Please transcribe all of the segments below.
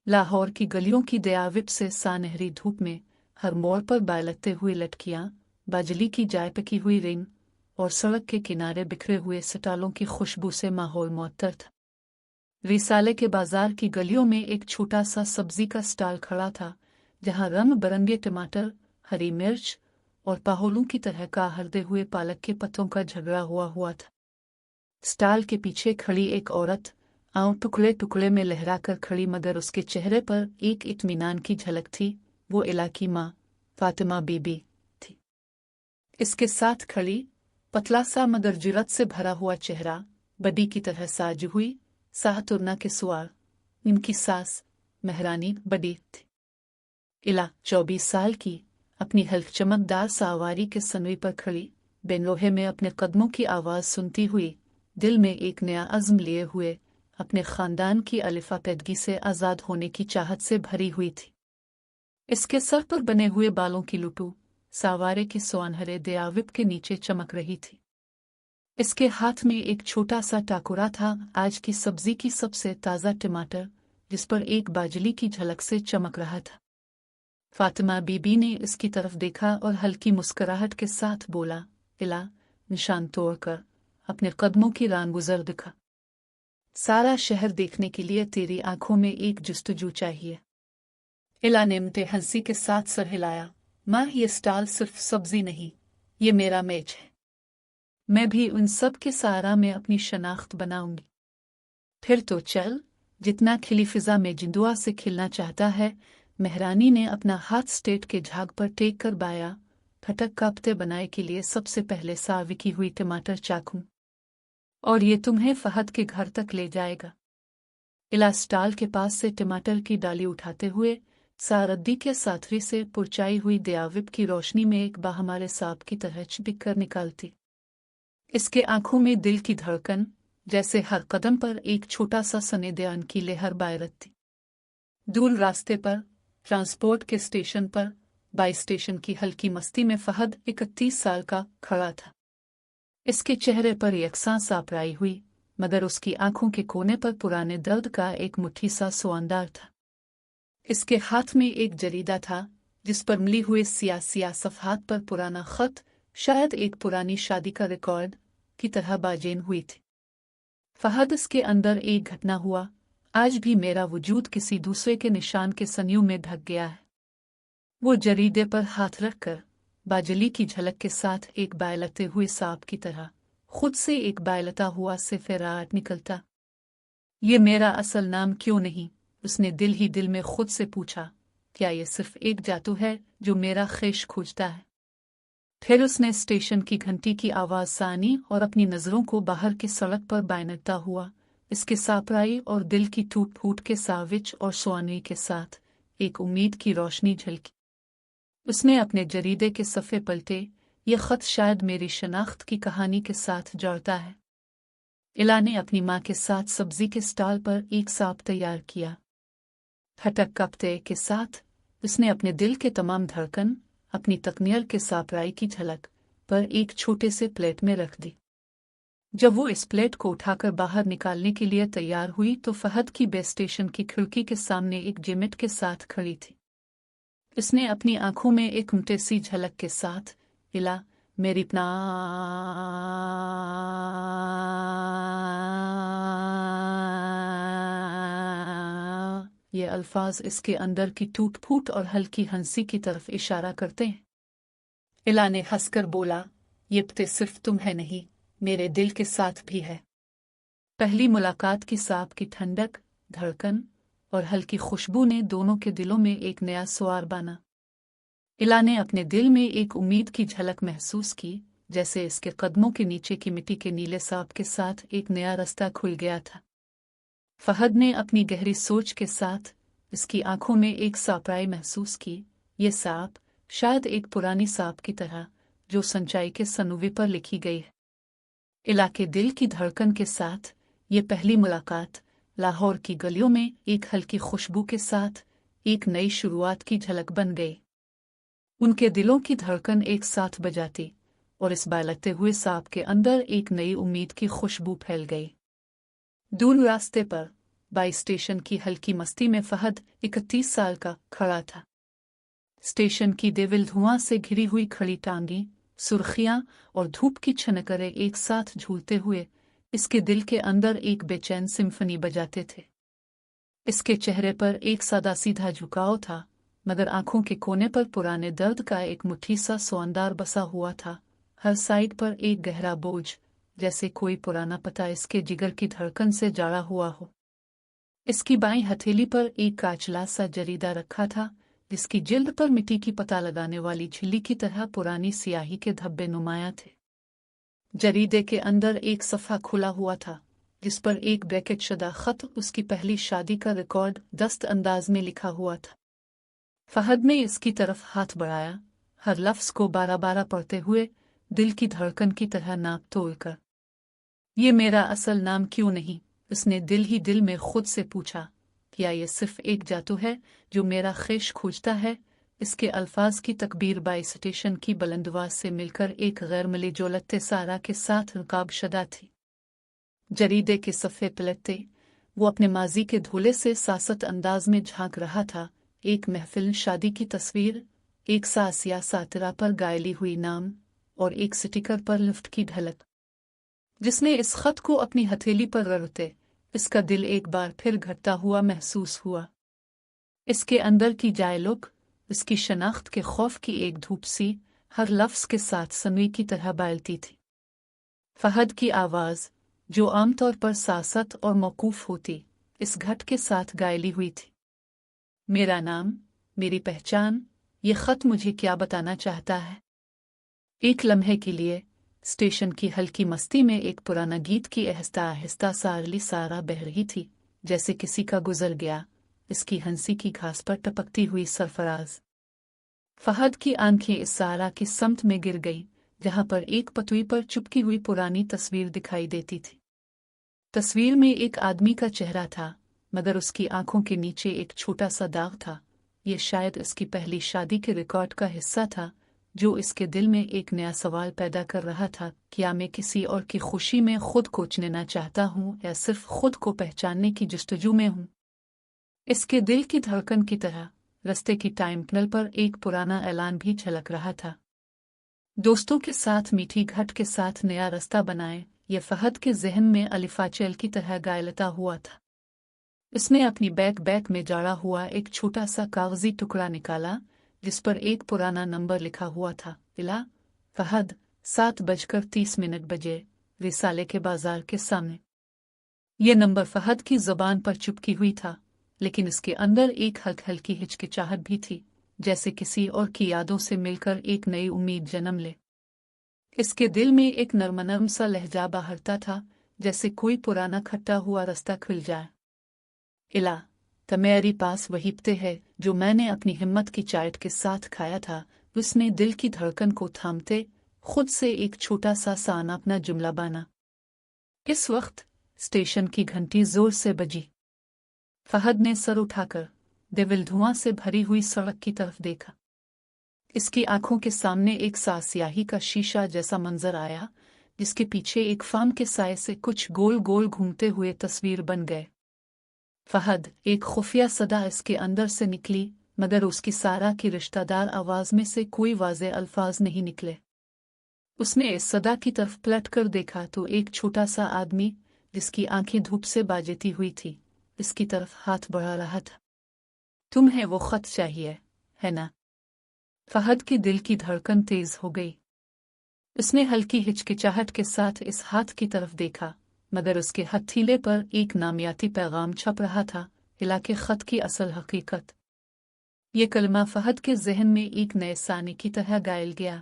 लाहौर की गलियों की दयाविप से सानहरी धूप में हर मोड़ पर बालते हुए लटकियां, बाजली की जाय पकी हुई रिंग और सड़क के किनारे बिखरे हुए स्टालों की खुशबू से माहौल मुअत्तर था। रिसाले के बाजार की गलियों में एक छोटा सा सब्जी का स्टॉल खड़ा था, जहां रंग बिरंगे टमाटर, हरी मिर्च और पाहोलों की तरह का हरदे हुए पालक के पत्तों का झगड़ा हुआ था। स्टॉल के पीछे खड़ी एक औरत आंव टुकड़े टुकड़े में लहराकर खड़ी, मगर उसके चेहरे पर एक इत्मीनान की झलक थी। वो इला की माँ फातिमा बीबी थी। इसके साथ खड़ी पतला सा मगर जुरत से भरा हुआ चेहरा बदी की तरह साज हुई साहतुरना के सुआर इनकी सास महरानी बदी थी। इला 24 साल की, अपनी हल्क चमकदार सावारी के सनवी पर खड़ी, बेनलोहे में अपने कदमों की आवाज सुनती हुई, दिल में एक नया अज़्म लिए हुए अपने खानदान की अलिफा पैदगी से आज़ाद होने की चाहत से भरी हुई थी। इसके सर पर बने हुए बालों की लुटू सावारे के सोनहरे दयाविप के नीचे चमक रही थी। इसके हाथ में एक छोटा सा टाकुरा था, आज की सब्जी की सबसे ताज़ा टमाटर, जिस पर एक बाजली की झलक से चमक रहा था। फातिमा बीबी ने इसकी तरफ देखा और हल्की मुस्कुराहट के साथ बोला, इला, निशान तोड़कर अपने कदमों की रान गुजर दिखा। सारा शहर देखने के लिए तेरी आंखों में एक जुस्तजू चाहिए। इला ने मुझे हंसी के साथ सर हिलाया। माँ, ये स्टॉल सिर्फ सब्जी नहीं, ये मेरा मेज है। मैं भी उन सब के सहारा में अपनी शनाख्त बनाऊंगी। फिर तो चल, जितना खिली फिजा में जिंदुआ से खिलना चाहता है। मेहरानी ने अपना हाथ स्टेट के झाग पर टेक कर बाया, फटक कापते बनाए के लिए सबसे पहले साविकी हुई टमाटर चाकू, और ये तुम्हें फहद के घर तक ले जाएगा। इला स्टॉल के पास से टमाटर की डाली उठाते हुए सारद्दी के साथरी से पुरचाई हुई दयाविप की रोशनी में एक बाहमारे सांप की तरह चिपक कर निकालती। इसके आंखों में दिल की धड़कन, जैसे हर कदम पर एक छोटा सा सनेदयान की लहर बायरत थी। दूर रास्ते पर ट्रांसपोर्ट के स्टेशन पर बाई स्टेशन की हल्की मस्ती में फहद 31 साल का खड़ा था। इसके चेहरे पर यकसां सापराई हुई, मगर उसकी आंखों के कोने पर पुराने दर्द का एक मुट्ठी सा सोअंदार था। इसके हाथ में एक जरीदा था, जिस पर मिली हुए सियाह सफ़हात पर पुराना खत, शायद एक पुरानी शादी का रिकॉर्ड की तरह बाजेन हुई थी। फहद, इसके अंदर एक घटना हुआ, आज भी मेरा वजूद किसी दूसरे के निशान के सनियों में ढक गया है। वो जरीदे पर हाथ रखकर बाजली की झलक के साथ एक बायलते हुए सांप की तरह खुद से एक बायलता हुआ से फेराट निकलता। ये मेरा असल नाम क्यों नहीं? उसने दिल ही दिल में खुद से पूछा। क्या ये सिर्फ एक जादू है जो मेरा ख्वेश खोजता है? फिर उसने स्टेशन की घंटी की आवाज सानी और अपनी नजरों को बाहर की सड़क पर बायनता हुआ, इसके सापराई और दिल की टूट फूट के साविच और सोआनी के साथ एक उम्मीद की रोशनी झलकी। उसने अपने जरीदे के सफ़े पलटे, ये खत शायद मेरी शनाख्त की कहानी के साथ जोड़ता है। इला ने अपनी माँ के साथ सब्जी के स्टॉल पर एक सांप तैयार किया। फटक कपते के साथ उसने अपने दिल के तमाम धड़कन अपनी तकनीर के सापराई की झलक पर एक छोटे से प्लेट में रख दी। जब वो इस प्लेट को उठाकर बाहर निकालने के लिए तैयार हुई तो फहद की बेस स्टेशन की खिड़की के सामने एक जिमिट के साथ खड़ी थी। उसने अपनी आंखों में एक उमटे सी झलक के साथ, इला, मेरी अपना ये अल्फाज इसके अंदर की टूट फूट और हल्की हंसी की तरफ इशारा करते हैं। इला ने हंसकर बोला, ये पते सिर्फ तुम है नहीं, मेरे दिल के साथ भी है। पहली मुलाकात की सांप की ठंडक, धड़कन और हल्की खुशबू ने दोनों के दिलों में एक नया स्वार बाना। इला ने अपने दिल में एक उम्मीद की झलक महसूस की, जैसे इसके कदमों के नीचे की मिट्टी के नीले सांप के साथ एक नया रास्ता खुल गया था। फहद ने अपनी गहरी सोच के साथ इसकी आंखों में एक सापराई महसूस की। ये सांप शायद एक पुरानी सांप की तरह जो संचाई के सनूवे पर लिखी गई है। इला के दिल की धड़कन के साथ ये पहली मुलाकात लाहौर की गलियों में एक हल्की खुशबू के साथ एक नई शुरुआत की झलक बन गई। उनके दिलों की धड़कन एक साथ बजाती और इस बालते हुए सांप के अंदर एक नई उम्मीद की खुशबू फैल गई। दूर रास्ते पर बाई स्टेशन की हल्की मस्ती में फहद 31 साल का खड़ा था। स्टेशन की देविल धुआं से घिरी हुई खड़ी टांगी, सुर्खियां और धूप की छनकरें एक साथ झूलते हुए इसके दिल के अंदर एक बेचैन सिम्फनी बजाते थे। इसके चेहरे पर एक सादा सीधा झुकाव था, मगर आंखों के कोने पर पुराने दर्द का एक मुट्ठी सा सोंदार बसा हुआ था। हर साइड पर एक गहरा बोझ, जैसे कोई पुराना पता इसके जिगर की धड़कन से जड़ा हुआ हो। इसकी बाईं हथेली पर एक काचला सा जरीदा रखा था, जिसकी जिल्द पर मिट्टी की पता लगाने वाली झिल्ली की तरह पुरानी स्याही के धब्बे नुमाया थे। जरीदे के अंदर एक सफ़ा खुला हुआ था, जिस पर एक ब्रैकेट शुदा खत उसकी पहली शादी का रिकॉर्ड दस्त अंदाज में लिखा हुआ था। फहद ने इसकी तरफ हाथ बढ़ाया, हर लफ्ज़ को बारह बारह पढ़ते हुए दिल की धड़कन की तरह नाप तोलकर। ये मेरा असल नाम क्यों नहीं? उसने दिल ही दिल में खुद से पूछा। क्या ये सिर्फ एक जादू है जो मेरा ख्वाहिश खोजता है? इसके अल्फाज की तकबीर बाई स्टेशन की बुलंदआवाज से मिलकर एक गैर मिली जोलते सारा के साथ रुकाब शदा थी। जरीदे के सफ़े पलटते वो अपने माजी के धूले से सासत अंदाज में झांक रहा था। एक महफिल शादी की तस्वीर, एक सासिया सातरा पर गायली हुई नाम और एक स्टिकर पर लिफ्ट की ढलक। जिसने इस खत को अपनी हथेली पर रगड़ते इसका दिल एक बार फिर घटता हुआ महसूस हुआ। इसके अंदर की जायलुक, इसकी शनाख्त के खौफ की एक धूप सी हर लफ्ज़ के साथ सनवी की तरह बालती थी। फहद की आवाज़, जो आमतौर पर सासत और मौकूफ होती, इस घट के साथ गायली हुई थी। मेरा नाम, मेरी पहचान, ये खत मुझे क्या बताना चाहता है? एक लम्हे के लिए स्टेशन की हल्की मस्ती में एक पुराना गीत की आहिस्ता आहिस्ता सारली सारा बह रही थी, जैसे किसी का गुजर गया इसकी हंसी की घास पर टपकती हुई सरफराज। फहद की आंखें इस सारा की समत में गिर गई, जहां पर एक पतुई पर चिपकी हुई पुरानी तस्वीर दिखाई देती थी। तस्वीर में एक आदमी का चेहरा था, मगर उसकी आंखों के नीचे एक छोटा सा दाग था। ये शायद उसकी पहली शादी के रिकॉर्ड का हिस्सा था, जो इसके दिल में एक नया सवाल पैदा कर रहा था। क्या मैं किसी और की खुशी में खुद को चुनना चाहता हूँ या सिर्फ खुद को पहचानने की जस्तजू में हूँ? इसके दिल की धड़कन की तरह रस्ते की टाइम टनल पर एक पुराना ऐलान भी झलक रहा था। दोस्तों के साथ मीठी घट के साथ नया रास्ता बनाए, ये फहद के जहन में अलिफाचल की तरह गायलता हुआ था। इसने अपनी बैग में जड़ा हुआ एक छोटा सा कागजी टुकड़ा निकाला, जिस पर एक पुराना नंबर लिखा हुआ था। इला फहद 7:30 बजे, रिसाले के बाजार के सामने। यह नंबर फहद की जुबान पर चिपकी हुई था, लेकिन इसके अंदर एक हल्की हिचकिचाहट भी थी, जैसे किसी और की यादों से मिलकर एक नई उम्मीद जन्म ले। इसके दिल में एक नरम सा लहजा बहरता था, जैसे कोई पुराना खट्टा हुआ रास्ता खुल जाए। इला, तुम्हारे पास वही पते है जो मैंने अपनी हिम्मत की चाट के साथ खाया था। उसने दिल की धड़कन को थामते खुद से एक छोटा सा साना अपना जुमला बाना। इस वक्त स्टेशन की घंटी जोर से बजी। फहद ने सर उठाकर देविल धुआं से भरी हुई सड़क की तरफ देखा। इसकी आंखों के सामने एक स्याही का शीशा जैसा मंजर आया, जिसके पीछे एक फार्म के साए से कुछ गोल गोल घूमते हुए तस्वीर बन गए। फहद, एक खुफिया सदा इसके अंदर से निकली, मगर उसकी सारा की रिश्तेदार आवाज में से कोई वाज़े अल्फाज नहीं निकले। उसने इस सदा की तरफ पलट कर देखा तो एक छोटा सा आदमी, जिसकी आंखें धूप से बाजती हुई थी, इसकी तरफ हाथ बढ़ा रहा था। तुम्हें वो खत चाहिए, है ना? फहद के दिल की धड़कन तेज हो गई। उसने हल्की हिचकिचाहट के साथ इस हाथ की तरफ देखा, मगर उसके हथेली पर एक नामियाती पैगाम छप रहा था, इलाके खत की असल हकीकत। ये कलमा फहद के जहन में एक नए साने की तरह गायल गया।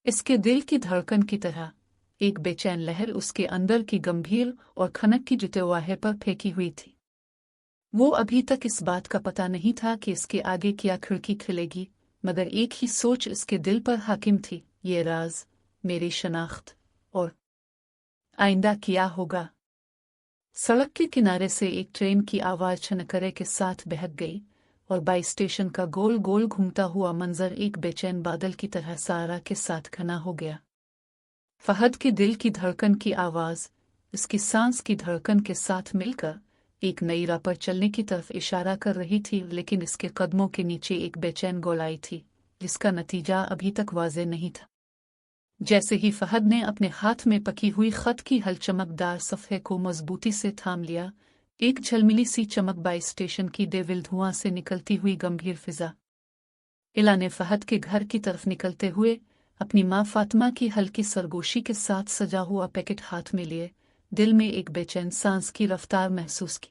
इसके दिल की धड़कन की तरह एक बेचैन लहर उसके अंदर की गंभीर और खनक की जुतेवाहे पर फेंकी हुई थी। वो अभी तक इस बात का पता नहीं था कि इसके आगे क्या खिड़की खिलेगी, मगर एक ही सोच इसके दिल पर हाकिम थी, ये राज, मेरी शनाख्त, और आइंदा क्या होगा। सड़क के किनारे से एक ट्रेन की आवाज छनकरे के साथ बहक गई, और बाई स्टेशन का गोल गोल घूमता हुआ मंजर एक बेचैन बादल की तरह सारा के साथ घना हो गया। फहद के दिल की धड़कन की आवाज इसकी सांस की धड़कन के साथ मिलकर एक नई राह पर चलने की तरफ इशारा कर रही थी, लेकिन इसके कदमों के नीचे एक बेचैन गोलाई थी जिसका नतीजा अभी तक वाज़ेह नहीं था। जैसे ही फहद ने अपने हाथ में पकी हुई खत की हल चमकदार सफ़े को मजबूती से थाम लिया, एक झलमिली सी चमक बाई स्टेशन की डेविल धुआं से निकलती हुई गंभीर फिजा। इला ने फहद के घर की तरफ निकलते हुए अपनी माँ फातिमा की हल्की सरगोशी के साथ सजा हुआ पैकेट हाथ में लिए दिल में एक बेचैन सांस की रफ्तार महसूस की।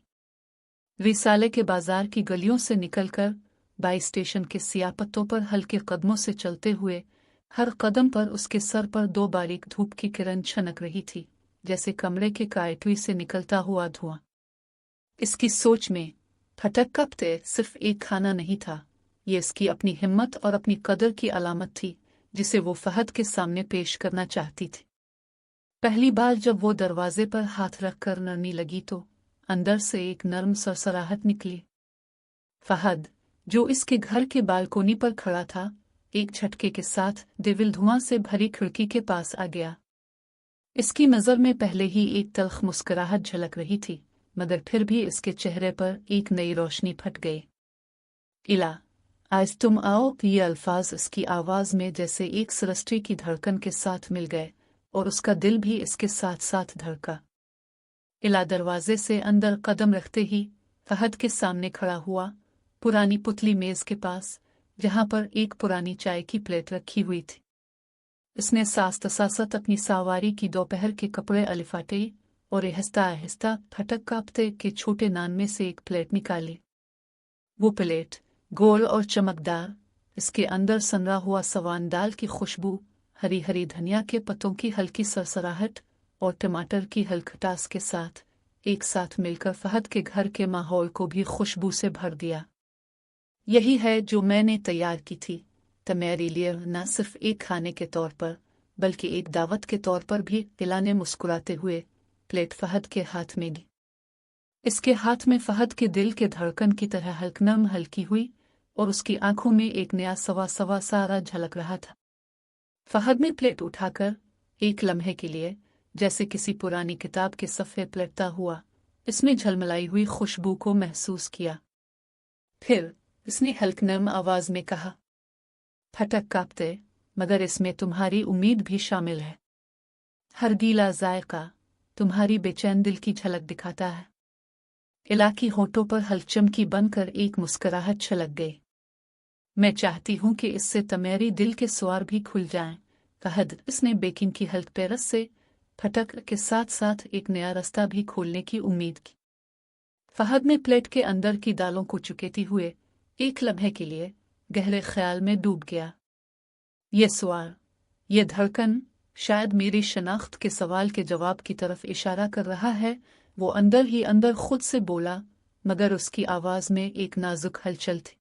रिसाले के बाजार की गलियों से निकलकर बाई स्टेशन के सियाह पत्तों पर हल्के कदमों से चलते हुए हर कदम पर उसके सर पर दो बारीक धूप की किरण छनक रही थी, जैसे कमरे के कायटुई से निकलता हुआ धुआं। इसकी सोच में फटक कपते सिर्फ एक खाना नहीं था, ये इसकी अपनी हिम्मत और अपनी कदर की अलामत थी जिसे वो फहद के सामने पेश करना चाहती थी। पहली बार जब वो दरवाजे पर हाथ रखकर नरमी लगी तो अंदर से एक नर्म सरसराहट निकली। फहद, जो इसके घर के बालकोनी पर खड़ा था, एक झटके के साथ डेविल धुआं से भरी खिड़की के पास आ गया। इसकी नज़र में पहले ही एक तल्ख मुस्कुराहट झलक रही थी, मगर फिर भी इसके चेहरे पर एक नई रोशनी फट गई। इला, आज तुम आओ। ये अल्फाज इसकी आवाज़ में जैसे एक सृष्टि की धड़कन के साथ मिल गए और उसका दिल भी इसके साथ साथ धड़का। इला दरवाजे से अंदर कदम रखते ही फहद के सामने खड़ा हुआ, पुरानी पुतली मेज के पास जहां पर एक पुरानी चाय की प्लेट रखी हुई थी। इसने सास्त अपनी सावारी की दोपहर के कपड़े अलिफाटे और आहिस्ता आहिस्ता फटक कापते के छोटे नान में से एक प्लेट निकाली। वो प्लेट गोल और चमकदार, इसके अंदर सनरा हुआ सवान दाल की खुशबू, हरी हरी धनिया के पत्तों की हल्की सरसराहट और टमाटर की हल्खटास के साथ एक साथ मिलकर फहद के घर के माहौल को भी खुशबू से भर दिया। यही है जो मैंने तैयार की थी, तुम्हारे लिए न सिर्फ एक खाने के तौर पर बल्कि एक दावत के तौर पर भी। इला ने मुस्कुराते हुए प्लेट फहद के हाथ में दी। इसके हाथ में फहद के दिल के धड़कन की तरह हल्कनम हल्की हुई और उसकी आंखों में एक नया सवा सवा सारा झलक रहा था। फहद ने प्लेट उठाकर एक लम्हे के लिए जैसे किसी पुरानी किताब के सफ़े पलटता हुआ इसमें झलमलाई हुई खुशबू को महसूस किया। फिर इसने हल्कनम आवाज में कहा, फटक कापते, मगर इसमें तुम्हारी उम्मीद भी शामिल है। हर गीला जायका तुम्हारी बेचैन दिल की झलक दिखाता है। इला की होठों पर हलचम की बनकर एक मुस्कुराहट छलक गई। मैं चाहती हूं कि इससे तुम्हारी दिल के स्वार भी खुल जाएं। फहद, इसने बेकिंग की हल्क पेरस से फटक के साथ साथ एक नया रास्ता भी खोलने की उम्मीद की। फहद ने प्लेट के अंदर की दालों को चुकेती हुए एक लम्हे के लिए गहरे ख्याल में डूब गया। ये स्वार, ये धड़कन शायद मेरी शनाख्त के सवाल के जवाब की तरफ इशारा कर रहा है। वो अंदर ही अंदर खुद से बोला, मगर उसकी आवाज में एक नाजुक हलचल थी।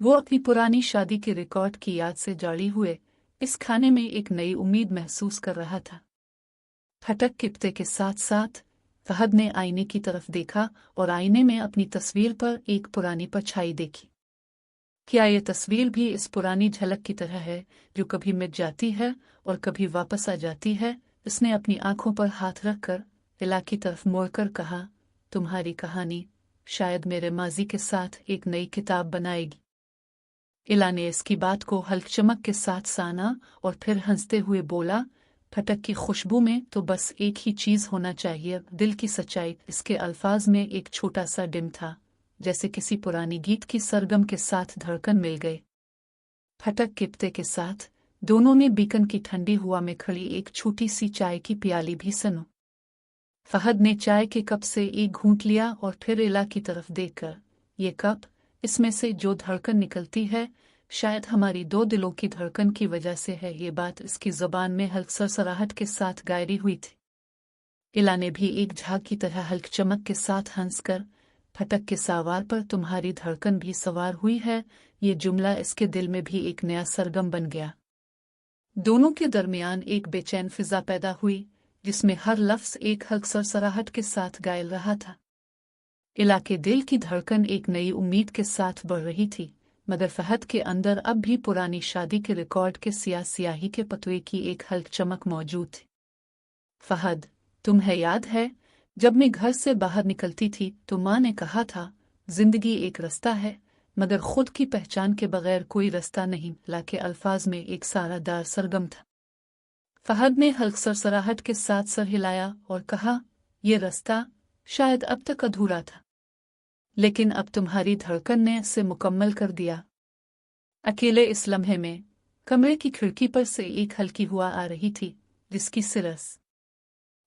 वो अपनी पुरानी शादी के रिकॉर्ड की याद से जाड़ी हुए इस खाने में एक नई उम्मीद महसूस कर रहा था। फटक किप्ते के साथ साथ फहद ने आईने की तरफ देखा और आईने में अपनी तस्वीर पर एक पुरानी परछाई देखी। क्या ये तस्वीर भी इस पुरानी झलक की तरह है जो कभी मिट जाती है और कभी वापस आ जाती है? इसने अपनी आंखों पर हाथ रखकर इला की तरफ मोड़कर कहा, तुम्हारी कहानी शायद मेरे माजी के साथ एक नई किताब बनाएगी। इला ने इसकी बात को हल्क चमक के साथ साना और फिर हंसते हुए बोला, फटक की खुशबू में तो बस एक ही चीज होना चाहिए, दिल की सच्चाई। इसके अल्फाज में एक छोटा सा डिम था, जैसे किसी पुरानी गीत की सरगम के साथ धड़कन मिल गई। फटक किप्ते के साथ दोनों ने बीकन की ठंडी हवा में खड़ी एक छोटी सी चाय की प्याली भी सनो। फहद ने चाय के कप से एक घूंट लिया और फिर इला की तरफ देखकर, ये कप, इसमें से जो धड़कन निकलती है शायद हमारी दो दिलों की धड़कन की वजह से है। ये बात इसकी जुबान में हल्क सरसराहट के साथ गायरी हुई थी। इला ने भी एक झाग की तरह हल्क चमक के साथ हंसकर, फटक के सावार पर तुम्हारी धड़कन भी सवार हुई है, ये जुमला इसके दिल में भी एक नया सरगम बन गया। दोनों के दरमियान एक बेचैन फिजा पैदा हुई जिसमें हर लफ्ज एक हल्क सरसराहट के साथ गायल रहा था। इला के दिल की धड़कन एक नई उम्मीद के साथ बढ़ रही थी, मगर फहद के अंदर अब भी पुरानी शादी के रिकॉर्ड के स्याही के पतवे की एक हल्क चमक मौजूद थी। फहद, तुम्हें याद है जब मैं घर से बाहर निकलती थी तो माँ ने कहा था, जिंदगी एक रास्ता है मगर खुद की पहचान के बगैर कोई रास्ता नहीं। ला के अल्फाज में एक सारादार सरगम था। फहद ने हल्क सरसराहट के साथ सर हिलाया और कहा, यह रास्ता शायद अब तक अधूरा था, लेकिन अब तुम्हारी धड़कन ने इसे मुकम्मल कर दिया। अकेले इस लम्हे में कमरे की खिड़की पर से एक हल्की हुआ आ रही थी, जिसकी सिरस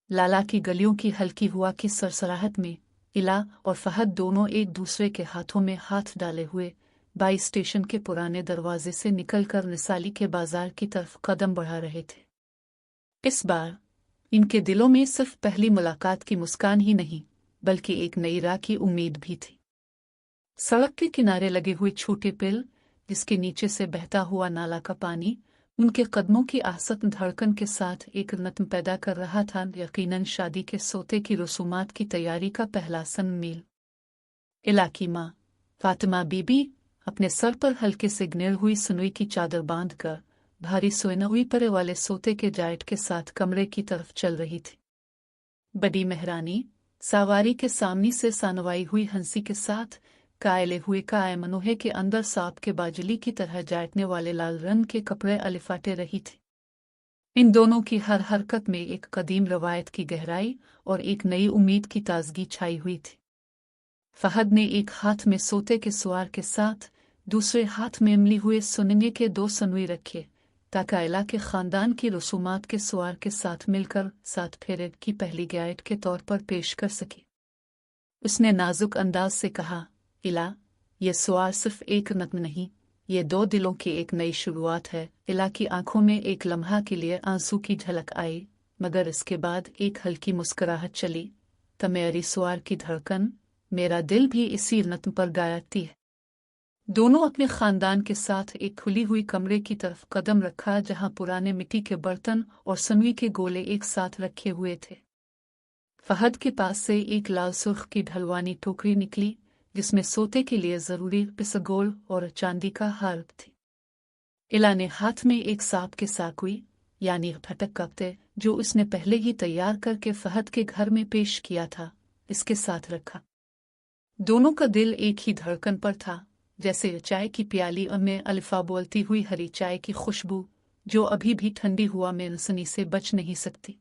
लाला की गलियों की हल्की हुआ की सरसराहट में इला और फहद दोनों एक दूसरे के हाथों में हाथ डाले हुए बाई स्टेशन के पुराने दरवाजे से निकलकर निसाली के बाजार की तरफ कदम बढ़ा रहे थे। इस बार इनके दिलों में सिर्फ पहली मुलाकात की मुस्कान ही नहीं, बल्कि एक नई राह की उम्मीद भी थी। सड़क के किनारे लगे हुए छोटे पेड़, जिसके नीचे से बहता हुआ नाला का पानी उनके कदमों की आहसत धड़कन के साथ एक नत्म पैदा कर रहा था। यकीनन शादी के सोते की रसूमात की तैयारी का पहला सन-मील। इला की माँ फातिमा बीबी अपने सर पर हल्के से गिनल हुई सनोई की चादर बांधकर भारी सोनवी परे वाले सोते के जायट के साथ कमरे की तरफ चल रही थी। बड़ी मेहरानी सवारी के सामने से सानवाई हुई हंसी के साथ कायले हुए काय मनोहे के अंदर सांप के बाजली की तरह जाटने वाले लाल रंग के कपड़े अलिफाटे रही थी। इन दोनों की हर हरकत में एक कदीम रवायत की गहराई और एक नई उम्मीद की ताजगी छाई हुई थी। फहद ने एक हाथ में सोते के सुआर के साथ दूसरे हाथ में इमली हुए सुनंगे के दो सनवी रखे, ताकि इला के खानदान की रसूमात के सुआर के साथ मिलकर 7 फेरे की पहली गाइड के तौर पर पेश कर सकी। उसने नाजुक अंदाज से कहा, इला, ये सुआर सिर्फ एक नग्न नहीं, ये 2 दिलों की एक नई शुरुआत है। इला की आंखों में एक लम्हा के लिए आंसू की झलक आई, मगर इसके बाद एक हल्की मुस्कुराहट चली। तो मेरी सुआर की धड़कन, मेरा दिल भी इसी नत्म पर गायती है। दोनों अपने खानदान के साथ एक खुली हुई कमरे की तरफ कदम रखा, जहां पुराने मिट्टी के बर्तन और सनवी के गोले एक साथ रखे हुए थे। फहद के पास से एक लाल सुर्ख की ढलवानी टोकरी निकली, जिसमें सोते के लिए जरूरी पिसगोल और चांदी का हार थी। इला ने हाथ में एक सांप के साकुई यानी फटक कपते, जो उसने पहले ही तैयार करके फहद के घर में पेश किया था, इसके साथ रखा। दोनों का दिल एक ही धड़कन पर था, जैसे चाय की प्याली में अलिफा बोलती हुई हरी चाय की खुशबू, जो अभी भी ठंडी हुआ में इंसानी से बच नहीं सकती।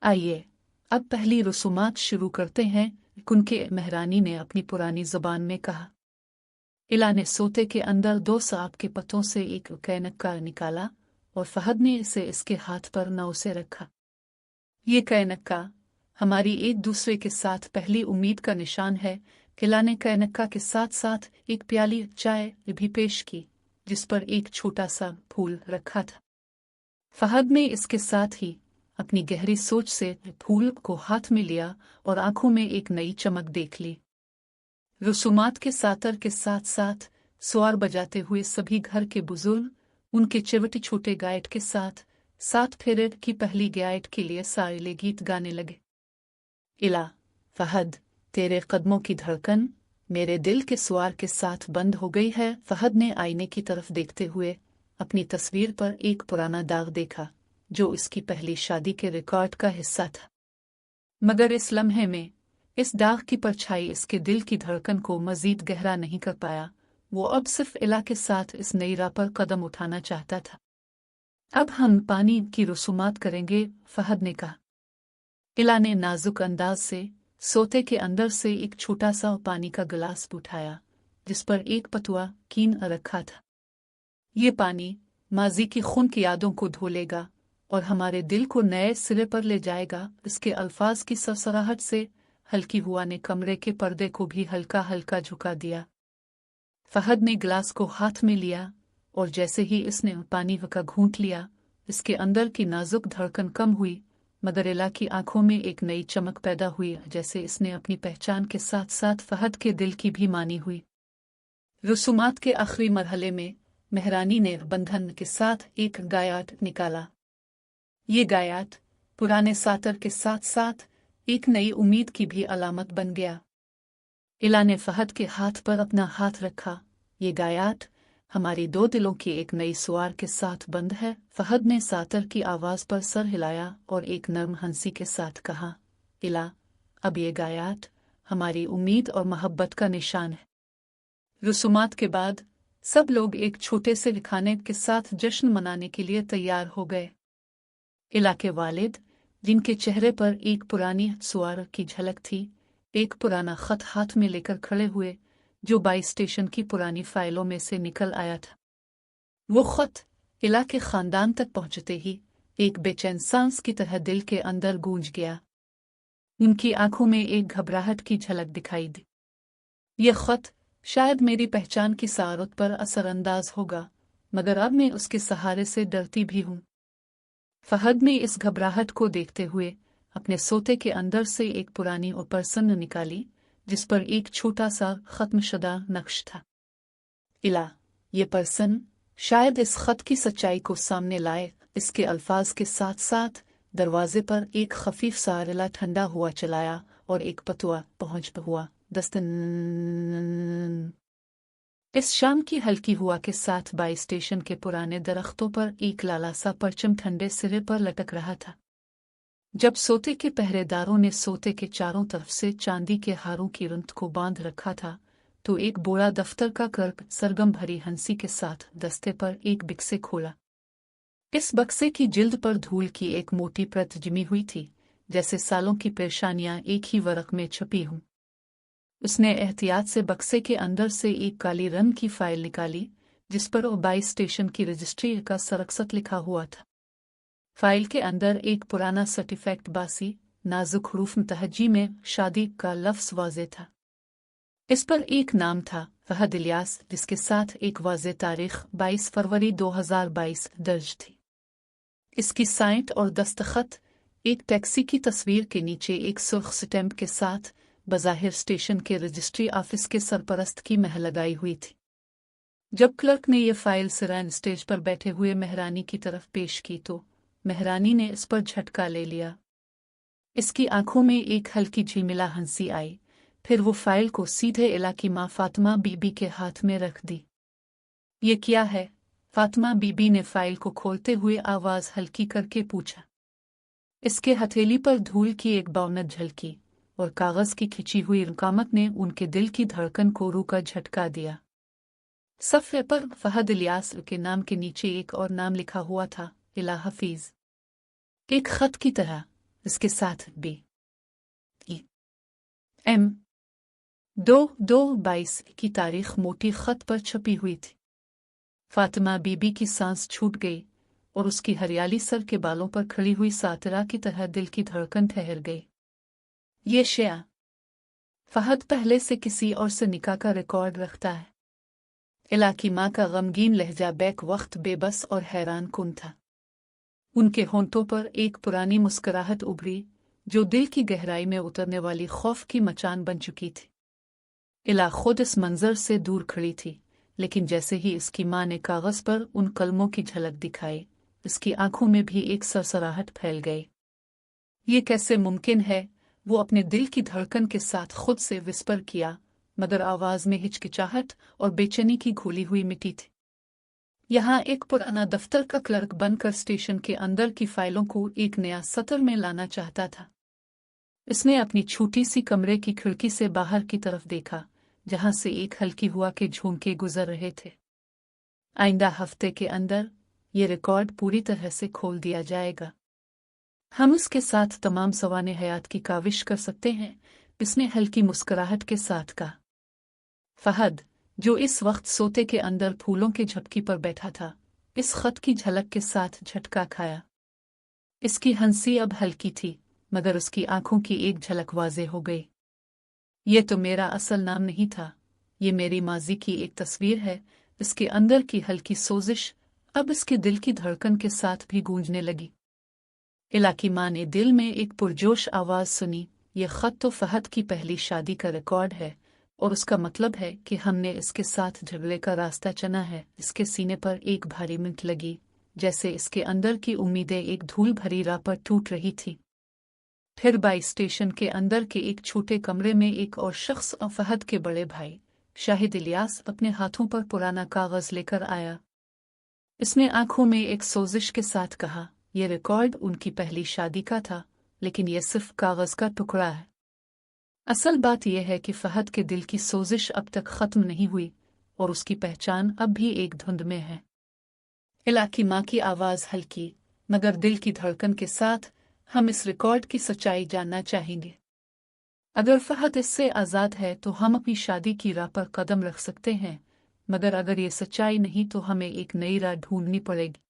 आइए अब पहली रसूमात शुरू करते हैं, उनके मेहरानी ने अपनी पुरानी जुबान में कहा। इला ने सोते के अंदर 2 सांप के पत्तों से एक कैनक्का निकाला और फहद ने इसे इसके हाथ पर नौ से रखा। ये कैनक्का हमारी एक दूसरे के साथ पहली उम्मीद का निशान है। इला ने कैनक्का के साथ साथ एक प्याली चाय भी पेश की, जिस पर एक छोटा सा फूल रखा था। फहद ने इसके साथ ही अपनी गहरी सोच से फूल को हाथ में लिया और आंखों में एक नई चमक देख ली। रसूमात के सातर के साथ साथ सुआर बजाते हुए सभी घर के बुजुर्ग उनके चिवटी छोटे गाइड के साथ 7 फेरे की पहली गाइड के लिए साइले गीत गाने लगे। इला, फहद, तेरे कदमों की धड़कन मेरे दिल के सुआर के साथ बंद हो गई है। फहद ने आईने की तरफ देखते हुए अपनी तस्वीर पर एक पुराना दाग देखा, जो उसकी पहली शादी के रिकॉर्ड का हिस्सा था। मगर इस लम्हे में इस दाग की परछाई इसके दिल की धड़कन को मजीद गहरा नहीं कर पाया। वो अब सिर्फ इला के साथ इस नई राह पर कदम उठाना चाहता था। अब हम पानी की रसूमात करेंगे, फहद ने कहा। इला ने नाजुक अंदाज से सोते के अंदर से एक छोटा सा पानी का गिलास उठाया, जिस पर एक पतुआ कीन रखा था। ये पानी माजी की खून की यादों को धो लेगा और हमारे दिल को नए सिरे पर ले जाएगा। इसके अल्फाज की सरसराहट से हल्की हुआ ने कमरे के पर्दे को भी हल्का हल्का झुका दिया। फहद ने गिलास को हाथ में लिया और जैसे ही इसने पानी का घूंट लिया, इसके अंदर की नाजुक धड़कन कम हुई, मगर इला की आंखों में एक नई चमक पैदा हुई, जैसे इसने अपनी पहचान के साथ साथ फहद के दिल की भी मानी हुई। रसूमात के आखिरी मरहले में मेहरानी ने बंधन के साथ एक गायात निकाला। ये गायात पुराने सातर के साथ साथ एक नई उम्मीद की भी अलामत बन गया। इला ने फहद के हाथ पर अपना हाथ रखा। ये गायात हमारी 2 दिलों की एक नई सुआर के साथ बंद है। फहद ने सातर की आवाज पर सर हिलाया और एक नर्म हंसी के साथ कहा, इला, अब ये गायात हमारी उम्मीद और मोहब्बत का निशान है। रसूमात के बाद सब लोग एक छोटे से खाने के साथ जश्न मनाने के लिए तैयार हो गए। इलाके वालिद, जिनके चेहरे पर एक पुरानी सुआर की झलक थी, एक पुराना खत हाथ में लेकर खड़े हुए जो बाई स्टेशन की पुरानी फाइलों में से निकल आया था। वो खत इला के खानदान तक पहुंचते ही एक बेचैन सांस की तरह दिल के अंदर गूंज गया। उनकी आंखों में एक घबराहट की झलक दिखाई दी। यह खत शायद मेरी पहचान की सआरत पर असरअंदाज होगा, मगर अब मैं उसके सहारे से डरती भी हूं। फहद ने इस घबराहट को देखते हुए अपने सोते के अंदर से एक पुरानी और परसन निकाली जिस पर एक छोटा सा खत्मशुदा नक्श था। इला, ये परसन शायद इस खत की सच्चाई को सामने लाए। इसके अल्फाज के साथ साथ दरवाजे पर एक खफीफ सा रिला ठंडा हुआ चलाया और एक पतुआ पहुंच हुआ दस्तन। इस शाम की हल्की हुआ के साथ बाई स्टेशन के पुराने दरख्तों पर एक लाला सा परचम ठंडे सिरे पर लटक रहा था। जब सोते के पहरेदारों ने सोते के चारों तरफ से चांदी के हारों की रंत को बांध रखा था, तो एक बोरा दफ्तर का कर्क सरगम भरी हंसी के साथ दस्ते पर एक बिक्से खोला। इस बक्से की जिल्द पर धूल की एक मोटी परत जमी हुई थी, जैसे सालों की परेशानियां एक ही वरक में छपी हों। उसने एहतियात से बक्से के अंदर से एक काली रंग की फाइल निकाली जिस पर ओबाई स्टेशन की रजिस्ट्री का सरकसत लिखा हुआ था। फाइल के अंदर एक पुराना सर्टिफिकेट बासी नाजुक हरूफ तहजी में शादी का लफ्ज़ वाज़े था। इस पर एक नाम था फहद इलियास, जिसके साथ एक वाज़े तारीख 22 फरवरी 2022 दर्ज थी। इसकी साइट और दस्तखत एक टैक्सी की तस्वीर के नीचे एक सुर्ख स्टैम्प के साथ बज़ाहिर स्टेशन के रजिस्ट्री ऑफिस के सरपरस्त की महल लगाई हुई थी। जब क्लर्क ने यह फाइल सिरान स्टेज पर बैठे हुए मेहरानी की तरफ पेश की तो मेहरानी ने इस पर झटका ले लिया। इसकी आंखों में एक हल्की झिलमिला हंसी आई, फिर वो फाइल को सीधे इला की माँ फातिमा बीबी के हाथ में रख दी। ये क्या है? फातिमा बीबी ने फाइल को खोलते हुए आवाज हल्की करके पूछा। इसके हथेली पर धूल की एक बावनत झलकी और कागज की खिंची हुई रकामत ने उनके दिल की धड़कन को रूह का झटका दिया। सफ़े पर फहद इलियास के नाम के नीचे एक और नाम लिखा हुआ था, इला हफीज। एक खत की तरह, इसके साथ BM 2/2/22 की तारीख मोटी खत पर छपी हुई थी। फातिमा बीबी की सांस छूट गई और उसकी हरियाली सर के बालों पर खड़ी हुई सातरा की तरह दिल की धड़कन ठहर गई। ये शिया फहद पहले से किसी और से निकाह का रिकॉर्ड रखता है। इला की माँ का गमगीन लहजा बैक वक्त बेबस और हैरान कुन था। उनके होंठों पर एक पुरानी मुस्कुराहट उभरी जो दिल की गहराई में उतरने वाली खौफ की मचान बन चुकी थी। इला खुद इस मंजर से दूर खड़ी थी, लेकिन जैसे ही इसकी माँ ने कागज पर उन कलमों की झलक दिखाई, इसकी आंखों में भी एक सरसराहट फैल गई। ये कैसे मुमकिन है? वो अपने दिल की धड़कन के साथ खुद से विस्पर किया, मगर आवाज में हिचकिचाहट और बेचैनी की घुली हुई मिट्टी थी। यहाँ एक पुराना दफ्तर का क्लर्क बनकर स्टेशन के अंदर की फाइलों को एक नया सत्र में लाना चाहता था। इसने अपनी छोटी सी कमरे की खिड़की से बाहर की तरफ देखा, जहां से एक हल्की हुआ के झोंके गुजर रहे थे। आइंदा हफ्ते के अंदर ये रिकॉर्ड पूरी तरह से खोल दिया जाएगा। हम उसके साथ तमाम सवाने हयात की काविश कर सकते हैं, इसने हल्की मुस्कुराहट के साथ कहा। फहद, जो इस वक्त सोते के अंदर फूलों के झपकी पर बैठा था, इस खत की झलक के साथ झटका खाया। इसकी हंसी अब हल्की थी, मगर उसकी आंखों की एक झलक वाज़े हो गई। ये तो मेरा असल नाम नहीं था, ये मेरी माजी की एक तस्वीर है। इसके अंदर की हल्की सोजिश अब इसके दिल की धड़कन के साथ भी गूंजने लगी। इला की माँ ने दिल में एक पुरजोश आवाज सुनी, ये खत तो फहद की पहली शादी का रिकॉर्ड है और उसका मतलब है कि हमने इसके साथ झगड़े का रास्ता चुना है। इसके सीने पर एक भारी मिनट लगी, जैसे इसके अंदर की उम्मीदें एक धूल भरी राह पर टूट रही थी। फिर बाई स्टेशन के अंदर के एक छोटे कमरे में एक और शख्स और फहद के बड़े भाई शाहिद इलियास अपने हाथों पर पुराना कागज लेकर आया। इसने आंखों में एक सोजिश के साथ कहा, यह रिकॉर्ड उनकी पहली शादी का था, लेकिन यह सिर्फ कागज का टुकड़ा है। असल बात यह है कि फहद के दिल की सोजिश अब तक खत्म नहीं हुई और उसकी पहचान अब भी एक धुंध में है। इला की माँ की आवाज़ हल्की मगर दिल की धड़कन के साथ, हम इस रिकॉर्ड की सच्चाई जानना चाहेंगे। अगर फहद इससे आज़ाद है तो हम अपनी शादी की राह पर कदम रख सकते हैं, मगर अगर ये सच्चाई नहीं तो हमें एक नई राह ढूंढनी पड़ेगी।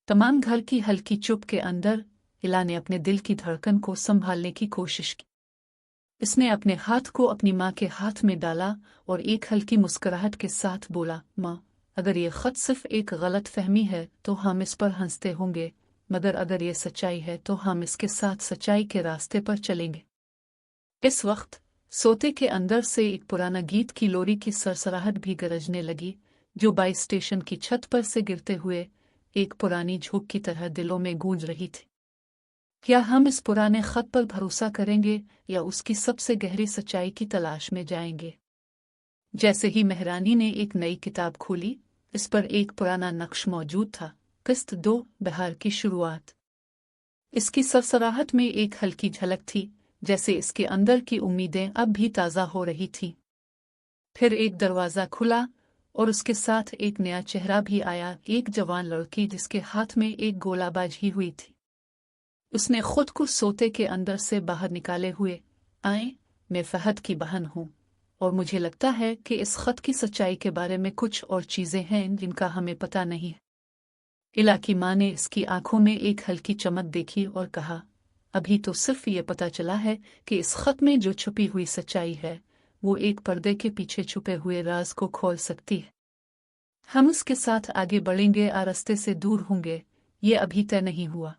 तमाम घर की हल्की चुप के अंदर इला ने अपने दिल की धड़कन को संभालने की कोशिश की। इसने अपने हाथ को अपनी माँ के हाथ में डाला और एक हल्की मुस्कुराहट के साथ बोला, माँ, अगर ये खत सिर्फ एक गलत फहमी है तो हम इस पर हंसते होंगे, मगर अगर ये सच्चाई है तो हम इसके साथ सच्चाई के रास्ते पर चलेंगे। इस वक्त सोते के अंदर से एक पुराना गीत की लोरी की सरसराहट भी गरजने लगी, जो बाई स्टेशन की छत पर से गिरते हुए एक पुरानी झोंक की तरह दिलों में गूंज रही थी। क्या हम इस पुराने खत पर भरोसा करेंगे या उसकी सबसे गहरी सच्चाई की तलाश में जाएंगे? जैसे ही मेहरानी ने एक नई किताब खोली, इस पर एक पुराना नक्श मौजूद था, किस्त 2, बहार की शुरुआत। इसकी सरसराहट में एक हल्की झलक थी, जैसे इसके अंदर की उम्मीदें अब भी ताज़ा हो रही थीं। फिर एक दरवाज़ा खुला और उसके साथ एक नया चेहरा भी आया, एक जवान लड़की जिसके हाथ में एक गोला बाजी हुई थी। उसने खुद को सोते के अंदर से बाहर निकाले हुए, आए, मैं फहद की बहन हूँ और मुझे लगता है कि इस खत की सच्चाई के बारे में कुछ और चीज़ें हैं जिनका हमें पता नहीं है। इला की माँ ने इसकी आंखों में एक हल्की चमक देखी और कहा, अभी तो सिर्फ ये पता चला है कि इस खत में जो छुपी हुई सच्चाई है वो एक पर्दे के पीछे छुपे हुए राज को खोल सकती है। हम उसके साथ आगे बढ़ेंगे या रास्ते से दूर होंगे, ये अभी तय नहीं हुआ।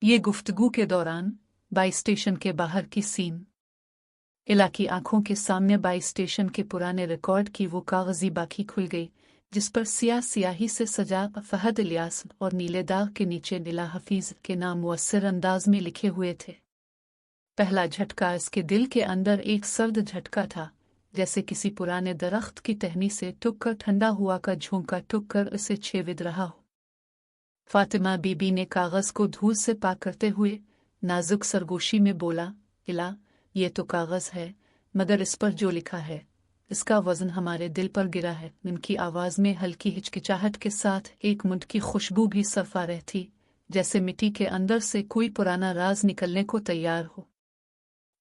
ये गुफ्तगू के दौरान बाई स्टेशन के बाहर की सीन। इला की आंखों के सामने बाई स्टेशन के पुराने रिकॉर्ड की वो कागजी बाकी खुल गई, जिस पर स्याही से सजा फहद इलियास और नीले दाग के नीचे नीला हफीज के नाम मुअस्सर अंदाज में लिखे हुए थे। पहला झटका इसके दिल के अंदर एक सर्द झटका था, जैसे किसी पुराने दरख्त की टहनी से टूटकर ठंडा हुआ का झोंका टूटकर उसे छेद रहा हो। फातिमा बीबी ने कागज को धूल से पाक करते हुए नाजुक सरगोशी में बोला, इला, ये तो कागज है, मगर इस पर जो लिखा है इसका वजन हमारे दिल पर गिरा है। उनकी आवाज में हल्की हिचकिचाहट के साथ एक मुंड की खुशबू भी सफा रही थी, जैसे मिट्टी के अंदर से कोई पुराना राज निकलने को तैयार हो।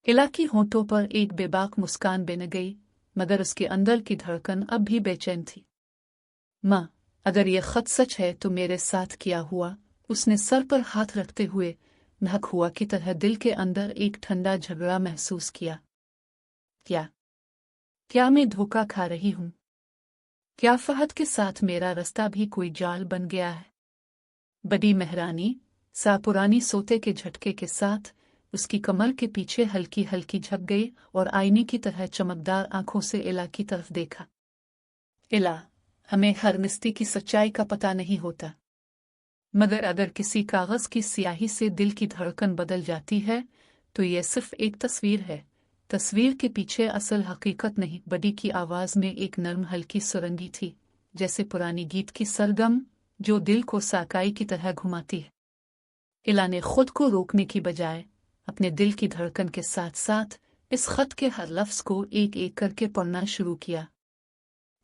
इला की होंठों पर एक बेबाक मुस्कान बन गई, मगर उसके अंदर की धड़कन अब भी बेचैन थी। माँ, अगर ये खत सच है तो मेरे साथ क्या हुआ? उसने सर पर हाथ रखते हुए महक हुआ की तरह दिल के अंदर एक ठंडा झगड़ा महसूस किया। क्या मैं धोखा खा रही हूँ? क्या फहद के साथ मेरा रास्ता भी कोई जाल बन गया है? बड़ी मेहरानी सा पुरानी सोते के झटके के साथ उसकी कमर के पीछे हल्की हल्की झक गई और आईने की तरह चमकदार आंखों से इला की तरफ देखा। इला, हमें हर मिस्ती की सच्चाई का पता नहीं होता, मगर अगर किसी कागज की स्याही से दिल की धड़कन बदल जाती है तो यह सिर्फ एक तस्वीर है। तस्वीर के पीछे असल हकीकत नहीं। बड़ी की आवाज में एक नर्म हल्की सुरंगी थी, जैसे पुरानी गीत की सरगम जो दिल को साकाई की तरह घुमाती है। इला ने खुद को रोकने की बजाय अपने दिल की धड़कन के साथ साथ इस खत के हर लफ्ज को एक एक करके पढ़ना शुरू किया।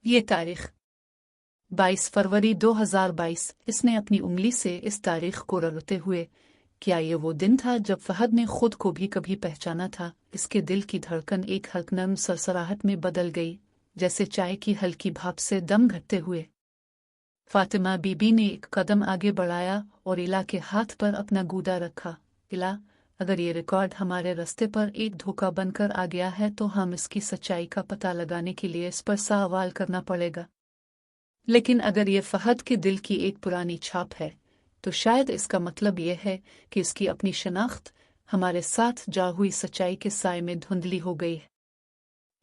ये तारीख 22 फरवरी 2022। इसने अपनी उंगली से इस तारीख को रगड़ते हुए, क्या ये वो दिन था जब फहद ने खुद को भी कभी पहचाना था? इसके दिल की धड़कन एक हल्की नर्म सरसराहट में बदल गई, जैसे चाय की हल्की भाप से दम घटते हुए। फातिमा बीबी ने एक कदम आगे बढ़ाया और इला के हाथ पर अपना गूदा रखा। इला, अगर ये रिकॉर्ड हमारे रास्ते पर एक धोखा बनकर आ गया है तो हम इसकी सच्चाई का पता लगाने के लिए इस पर सवाल करना पड़ेगा। लेकिन अगर ये फहद के दिल की एक पुरानी छाप है तो शायद इसका मतलब यह है कि इसकी अपनी शनाख्त हमारे साथ जा हुई सच्चाई के साए में धुंधली हो गई है।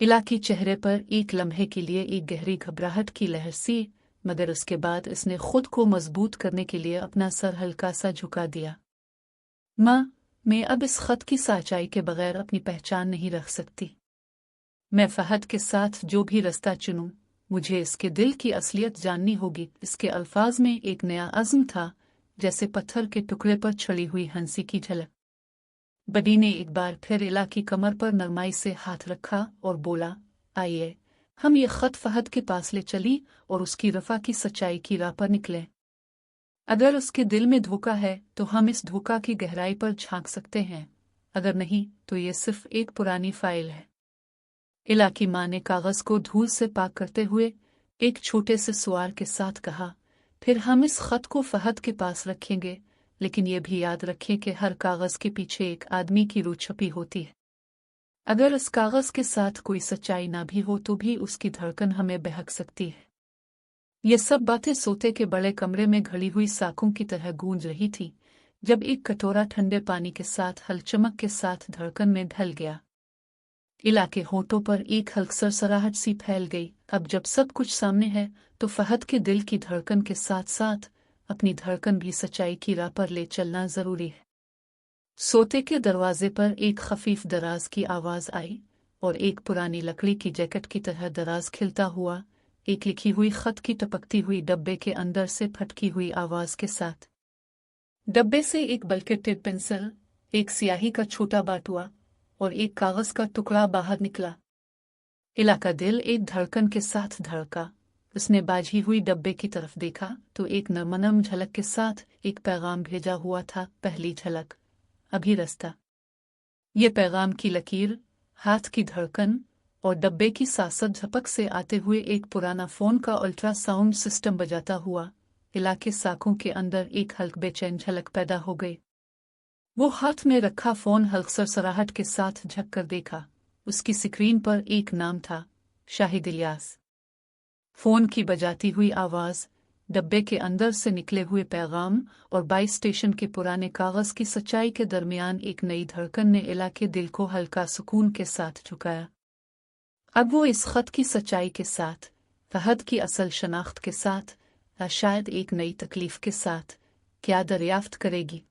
इला के चेहरे पर एक लम्हे के लिए एक गहरी घबराहट की लहर सी, मगर उसके बाद इसने खुद को मजबूत करने के लिए अपना सर हल्का सा झुका दिया। माँ, मैं अब इस खत की सच्चाई के बगैर अपनी पहचान नहीं रख सकती। मैं फहद के साथ जो भी रास्ता चुनूं, मुझे इसके दिल की असलियत जाननी होगी। इसके अल्फाज में एक नया अज़्म था, जैसे पत्थर के टुकड़े पर छड़ी हुई हंसी की झलक। बडी ने एक बार फिर इला की कमर पर नरमाई से हाथ रखा और बोला, आइए हम ये खत फहद के पास ले चली और उसकी रफ़ा की सच्चाई की राह पर निकलें। अगर उसके दिल में धोखा है तो हम इस धोखा की गहराई पर झांक सकते हैं, अगर नहीं तो ये सिर्फ एक पुरानी फाइल है। इला की माँ ने कागज को धूल से पाक करते हुए एक छोटे से सवाल के साथ कहा, फिर हम इस खत को फहद के पास रखेंगे, लेकिन ये भी याद रखें कि हर कागज के पीछे एक आदमी की रूह छुपी होती है। अगर इस कागज के साथ कोई सच्चाई ना भी हो तो भी उसकी धड़कन हमें बहक सकती है। ये सब बातें सोते के बड़े कमरे में घड़ी हुई साखों की तरह गूंज रही थी जब एक कटोरा ठंडे पानी के साथ हलचमक के साथ धड़कन में ढल गया। इला के होठों पर एक हल्की सरसराहट सी फैल गई। अब जब सब कुछ सामने है तो फहद के दिल की धड़कन के साथ साथ अपनी धड़कन भी सच्चाई की राह पर ले चलना जरूरी है। सोते के दरवाजे पर एक खफीफ दराज की आवाज आई और एक पुरानी लकड़ी की जैकेट की तरह दराज खिलता हुआ एक लिखी हुई खत की टपकती हुई डब्बे के अंदर से फटकी हुई आवाज के साथ। डब्बे से एक बल्कटेड पेंसिल, एक स्याही का छोटा बाटुआ और एक कागज का टुकड़ा बाहर निकला। इला का दिल एक धड़कन के साथ धड़का। उसने बाझी हुई डब्बे की तरफ देखा तो एक नरम झलक के साथ एक पैगाम भेजा हुआ था। पहली झलक, अभी रास्ता। ये पैगाम की लकीर, हाथ की धड़कन और डब्बे की सासत झपक से आते हुए एक पुराना फोन का अल्ट्रासाउंड सिस्टम बजाता हुआ इलाके साखों के अंदर एक हल्क बेचैन झलक पैदा हो गई। वो हाथ में रखा फोन हल्क सरसराहट के साथ झक कर देखा। उसकी स्क्रीन पर एक नाम था, शाहिद इलियास। फोन की बजाती हुई आवाज, डब्बे के अंदर से निकले हुए पैगाम और बाई स्टेशन के पुराने कागज की सच्चाई के दरमियान एक नई धड़कन ने इला के दिल को हल्का सुकून के साथ झुकाया। अब वो इस खत की सच्चाई के साथ, फहद की असल शनाख्त के साथ, या शायद एक नई तकलीफ के साथ क्या दरियाफ्त करेगी।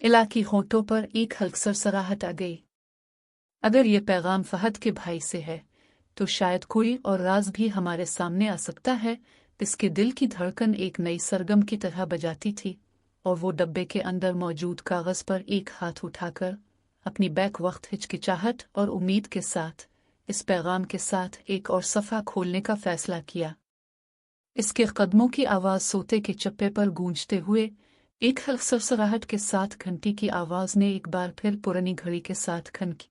इला की होठों पर एक हल्क सरसराहट आ गई। अगर ये पैगाम फहद के भाई से है तो शायद कोई और राज भी हमारे सामने आ सकता है। इसके दिल की धड़कन एक नई सरगम की तरह बजाती थी और वो डब्बे के अंदर मौजूद कागज पर एक हाथ उठाकर अपनी बैक वक्त हिचकिचाहट और उम्मीद के साथ इस पैगाम के साथ एक और सफ़ा खोलने का फैसला किया। इसके कदमों की आवाज़ सोते के चप्पे पर गूंजते हुए एक हल्की सरसराहट के साथ घंटी की आवाज़ ने एक बार फिर पुरानी घड़ी के साथ खनकी।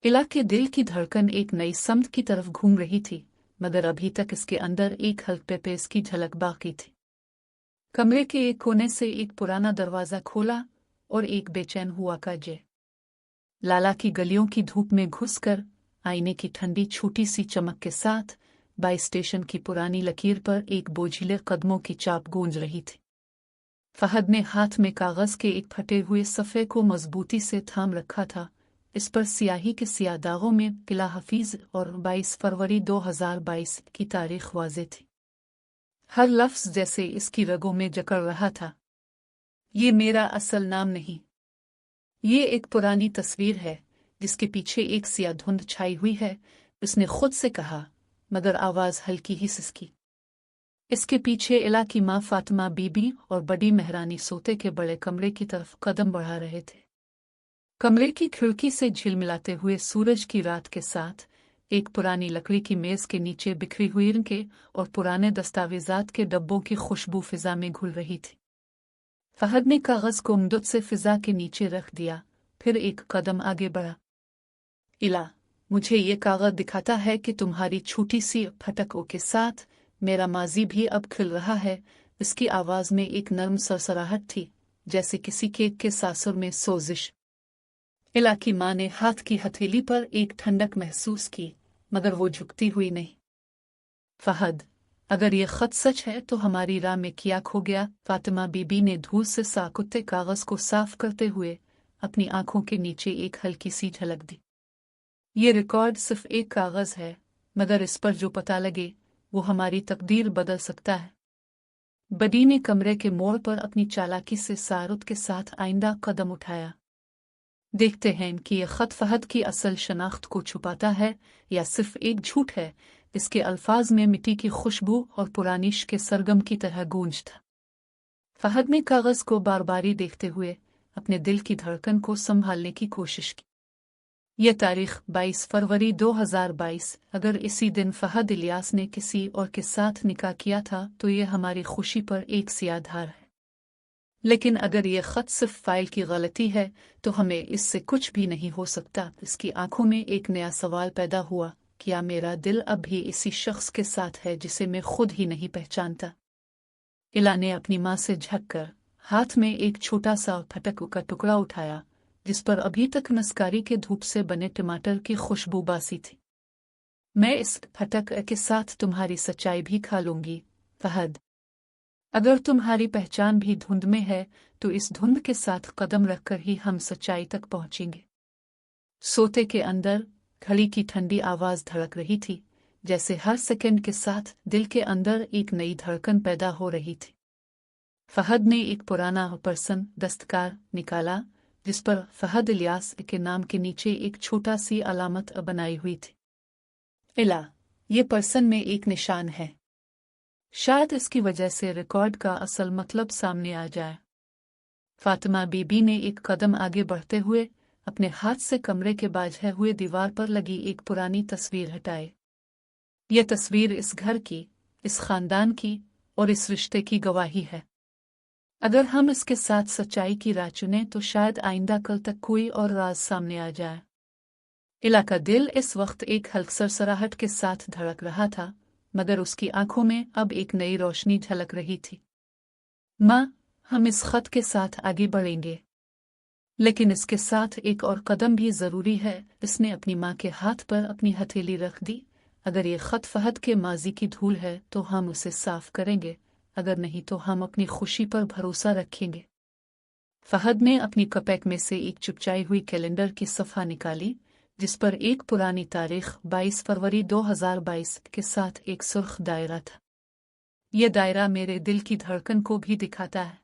इला के दिल की धड़कन एक नई समत की तरफ घूम रही थी, मगर अभी तक इसके अंदर एक हल्के पेस की झलक बाकी थी। कमरे के एक कोने से एक पुराना दरवाज़ा खोला और एक बेचैन हुआ का जे लाला की गलियों की धूप में घुसकर आईने की ठंडी छोटी सी चमक के साथ बाई स्टेशन की पुरानी लकीर पर एक बोझिले कदमों की चाप गूंज रही थी। फहद ने हाथ में कागज के एक फटे हुए सफ़े को मजबूती से थाम रखा था। इस पर स्याही के सियाह दागों में किला हफीज और 22 फरवरी 2022 की तारीख वाज़े थी। हर लफ्ज़ जैसे इसकी रगों में जकड़ रहा था। ये मेरा असल नाम नहीं, ये एक पुरानी तस्वीर है जिसके पीछे एक सियाह धुंध छाई हुई है, उसने खुद से कहा, मगर आवाज़ हल्की ही सिसकी। इसके पीछे इला की माँ फातिमा बीबी और बड़ी मेहरानी सोते के बड़े कमरे की तरफ कदम बढ़ा रहे थे। कमरे की खिड़की से झिलमिलाते हुए सूरज की रात के साथ एक पुरानी लकड़ी की मेज़ के नीचे बिखरी हुई रंगे और पुराने दस्तावेजात के डब्बों की खुशबू फिजा में घुल रही थी। फहद ने कागज को मदद से फिजा के नीचे रख दिया, फिर एक कदम आगे बढ़ा। इला, मुझे ये कागज दिखाता है कि तुम्हारी छोटी सी फटकों के साथ मेरा माजी भी अब खिल रहा है। इसकी आवाज़ में एक नर्म सरसराहट थी, जैसे किसी केक के सासुर में सोजिश। इला की माँ ने हाथ की हथेली पर एक ठंडक महसूस की, मगर वो झुकती हुई नहीं। फहद, अगर ये खत सच है तो हमारी राह में क्या खो गया? फातिमा बीबी ने धूल से साकुत्ते कागज को साफ करते हुए अपनी आंखों के नीचे एक हल्की सी झलक दी। ये रिकॉर्ड सिर्फ एक कागज है, मगर इस पर जो पता लगे वो हमारी तकदीर बदल सकता है। बडी ने कमरे के मोड़ पर अपनी चालाकी से सारुत के साथ आइंदा कदम उठाया। देखते हैं कि यह खत फहद की असल शनाख्त को छुपाता है या सिर्फ एक झूठ है। इसके अल्फाज में मिट्टी की खुशबू और पुरानी इश्क के सरगम की तरह गूंज था। फहद ने कागज को बार बारी देखते हुए अपने दिल की धड़कन को संभालने की कोशिश की। यह तारीख 22 फरवरी 2022। अगर इसी दिन फहद इलियास ने किसी और के साथ निकाह किया था तो यह हमारी खुशी पर एक सियाधार है। लेकिन अगर यह खत सिर्फ फाइल की गलती है तो हमें इससे कुछ भी नहीं हो सकता। इसकी आंखों में एक नया सवाल पैदा हुआ, क्या मेरा दिल अब भी इसी शख्स के साथ है जिसे मैं खुद ही नहीं पहचानता? इला ने अपनी मां से झुककर हाथ में एक छोटा सा फटक का टुकड़ा उठाया जिस पर अभी तक नस्कारी के धूप से बने टमाटर की खुशबू बासी थी। मैं इस फटक के साथ तुम्हारी सच्चाई भी खा लूंगी फहद। अगर तुम्हारी पहचान भी धुंध में है तो इस धुंध के साथ कदम रखकर ही हम सच्चाई तक पहुंचेंगे। सोते के अंदर घड़ी की ठंडी आवाज धड़क रही थी, जैसे हर सेकंड के साथ दिल के अंदर एक नई धड़कन पैदा हो रही थी। फहद ने एक पुराना पर्सन दस्तकार निकाला जिस पर फहद इलियास के नाम के नीचे एक छोटा सी अलामत बनाई हुई थी। इला, ये पर्सन में एक निशान है। शायद इसकी वजह से रिकॉर्ड का असल मतलब सामने आ जाए। फातिमा बीबी ने एक कदम आगे बढ़ते हुए अपने हाथ से कमरे के बाझे हुए दीवार पर लगी एक पुरानी तस्वीर हटाई। यह तस्वीर इस घर की, इस खानदान की और इस रिश्ते की गवाही है। अगर हम इसके साथ सच्चाई की राह चुनें तो शायद आइंदा कल तक कोई और राज सामने आ जाए। इला का दिल इस वक्त एक हल्की सरसराहट के साथ धड़क रहा था, मगर उसकी आंखों में अब एक नई रोशनी झलक रही थी। मां, हम इस खत के साथ आगे बढ़ेंगे, लेकिन इसके साथ एक और कदम भी जरूरी है। इसने अपनी मां के हाथ पर अपनी हथेली रख दी। अगर ये खत फहद के माजी की धूल है तो हम उसे साफ करेंगे, अगर नहीं तो हम अपनी खुशी पर भरोसा रखेंगे। फहद ने अपनी कपैक में से एक चिपचाई हुई कैलेंडर की सफ़ा निकाली जिस पर एक पुरानी तारीख 22 फरवरी 2022 के साथ एक सुर्ख दायरा था। यह दायरा मेरे दिल की धड़कन को भी दिखाता है।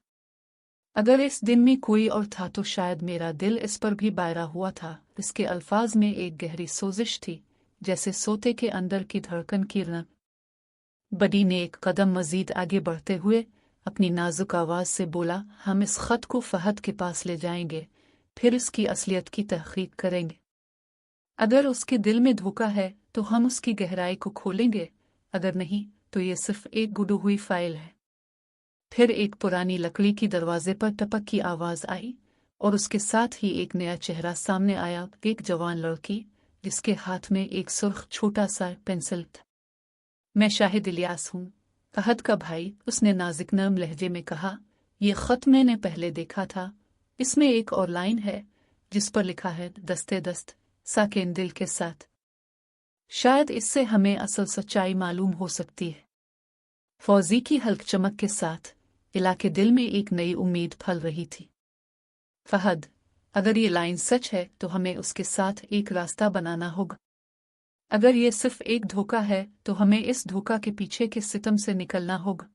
अगर इस दिन में कोई और था तो शायद मेरा दिल इस पर भी बायरा हुआ था। इसके अल्फाज में एक गहरी सोजिश थी, जैसे सोते के अंदर की धड़कन की रनक। बडी ने एक कदम मजीद आगे बढ़ते हुए अपनी नाजुक आवाज से बोला, हम इस खत को फहद के पास ले जाएंगे, फिर इसकी असलियत की तहकीक करेंगे। अगर उसके दिल में धोखा है तो हम उसकी गहराई को खोलेंगे, अगर नहीं तो ये सिर्फ एक गुडू हुई फाइल है। फिर एक पुरानी लकड़ी की दरवाजे पर टपक की आवाज आई और उसके साथ ही एक नया चेहरा सामने आया। एक जवान लड़की जिसके हाथ में एक सुर्ख छोटा सा पेंसिल था। मैं शाहिद इलियास हूँ, फहद का भाई, उसने नाजुक नरम लहजे में कहा। ये खत मैंने पहले देखा था। इसमें एक और लाइन है जिस पर लिखा है, दस्ते दस्त साकिन दिल के साथ। शायद इससे हमें असल सच्चाई मालूम हो सकती है। फौजी की हल्क चमक के साथ इलाके दिल में एक नई उम्मीद फल रही थी। फहद, अगर ये लाइन सच है तो हमें उसके साथ एक रास्ता बनाना होगा। अगर ये सिर्फ एक धोखा है तो हमें इस धोखा के पीछे के सितम से निकलना होगा।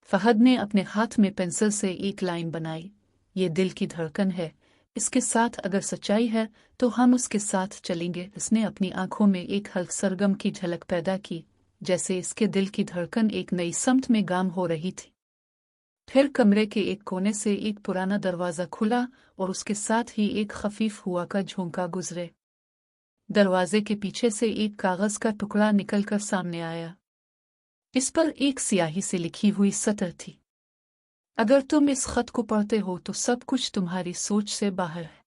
फहद ने अपने हाथ में पेंसिल से एक लाइन बनाई। ये दिल की धड़कन है, इसके साथ अगर सच्चाई है तो हम उसके साथ चलेंगे। इसने अपनी आंखों में एक हल्क सरगम की झलक पैदा की, जैसे इसके दिल की धड़कन एक नई समत में गाम हो रही थी। फिर कमरे के एक कोने से एक पुराना दरवाजा खुला और उसके साथ ही एक खफीफ हुआ का झोंका गुजरे। दरवाजे के पीछे से एक कागज का टुकड़ा निकलकर सामने आया। इस पर एक स्याही से लिखी हुई सतर थी, अगर तुम इस खत को पढ़ते हो तो सब कुछ तुम्हारी सोच से बाहर है।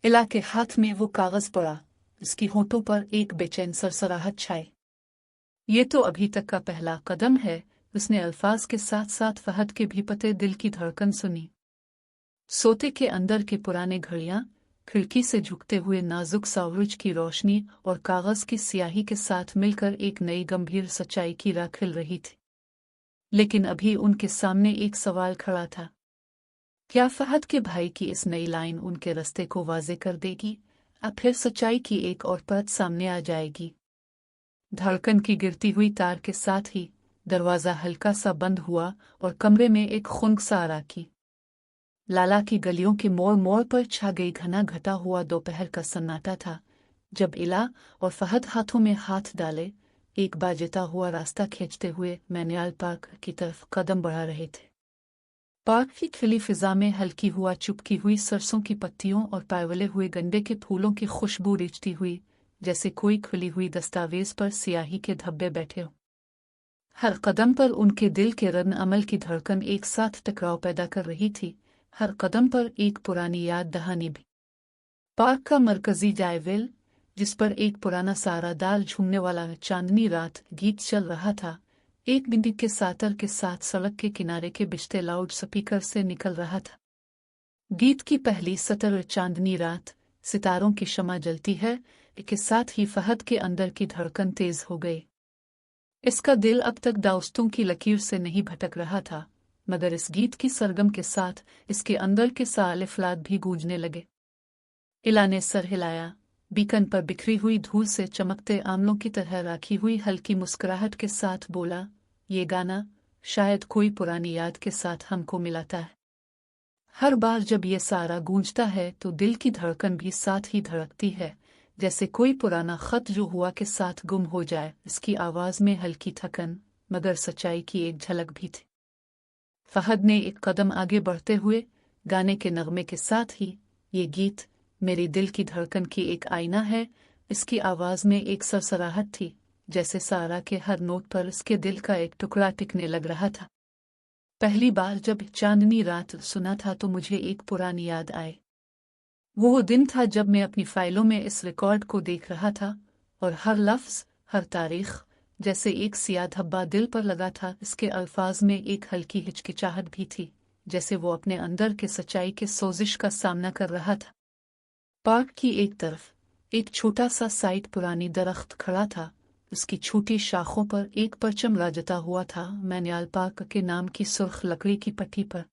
इला के हाथ में वो कागज पड़ा, इसकी होठों पर एक बेचैन सरसराहट छाई। ये तो अभी तक का पहला कदम है, उसने अल्फाज के साथ साथ फहद के भी पते दिल की धड़कन सुनी। सोते के अंदर के पुराने घड़ियां खिड़की से झुकते हुए नाजुक सूरज की रोशनी और कागज की स्याही के साथ मिलकर एक नई गंभीर सच्चाई की राह खिल रही थी। लेकिन अभी उनके सामने एक सवाल खड़ा था, क्या फहद के भाई की इस नई लाइन उनके रास्ते को वाज़े कर देगी, अब फिर सच्चाई की एक और परत सामने आ जाएगी। धड़कन की गिरती हुई तार के साथ ही दरवाजा हल्का सा बंद हुआ और कमरे में एक खुनक सा आ की। लाला की गलियों के मोड़ मोड़ पर छा गई घना घटा हुआ दोपहर का सन्नाटा था, जब इला और फहद हाथों में हाथ डाले एक बाजेता हुआ रास्ता खींचते हुए मैनियाल पार्क की तरफ कदम बढ़ा रहे थे। पार्क की खिली फिजा में हल्की हुआ चुपकी हुई सरसों की पत्तियों और पायवले हुए गंडे के फूलों की खुशबू रिझती हुई, जैसे कोई खुली हुई दस्तावेज पर स्याही के धब्बे बैठे हों। हर कदम पर उनके दिल के रन अमल की धड़कन एक साथ टकराव पैदा कर रही थी, हर कदम पर एक पुरानी याद दहानी भी। पार्क का मरकजी जायवेल, जिस पर एक पुराना सारा दाल झूमने वाला चांदनी रात गीत चल रहा था, एक बिंदी के सातर के साथ सड़क के किनारे के बिछते लाउड स्पीकर से निकल रहा था। गीत की पहली सतर चांदनी रात, सितारों की शमा जलती है, के साथ ही फहद के अंदर की धड़कन तेज हो गई। इसका दिल अब तक दास्तों की लकीर से नहीं भटक रहा था, मगर इस गीत की सरगम के साथ इसके अंदर के सालिफलात भी गूंजने लगे। इला ने सर हिलाया, बीकन पर बिखरी हुई धूल से चमकते आमलों की तरह राखी हुई हल्की मुस्कुराहट के साथ बोला, ये गाना शायद कोई पुरानी याद के साथ हमको मिलाता है। हर बार जब ये सारा गूंजता है तो दिल की धड़कन भी साथ ही धड़कती है, जैसे कोई पुराना खत जो हुआ के साथ गुम हो जाए। इसकी आवाज में हल्की थकन मगर सच्चाई की एक झलक भी थी। फहद ने एक कदम आगे बढ़ते हुए गाने के नगमे के साथ ही, ये गीत मेरी दिल की धड़कन की एक आईना है। इसकी आवाज में एक सरसराहट थी, जैसे सारा के हर नोट पर इसके दिल का एक टुकड़ा टिकने लग रहा था। पहली बार जब चांदनी रात सुना था तो मुझे एक पुरानी याद आए। वो दिन था जब मैं अपनी फाइलों में इस रिकॉर्ड को देख रहा था और हर लफ्ज, हर तारीख जैसे एक सियाह धब्बा दिल पर लगा था। इसके अल्फाज में एक हल्की हिचकिचाहट भी थी, जैसे वो अपने अंदर के सच्चाई के सोजिश का सामना कर रहा था। पार्क की एक तरफ एक छोटा सा साइड पुरानी दरख्त खड़ा था, उसकी छोटी शाखों पर एक परचम राजता हुआ था, मैन्याल पार्क के नाम की सुर्ख लकड़ी की पट्टी पर।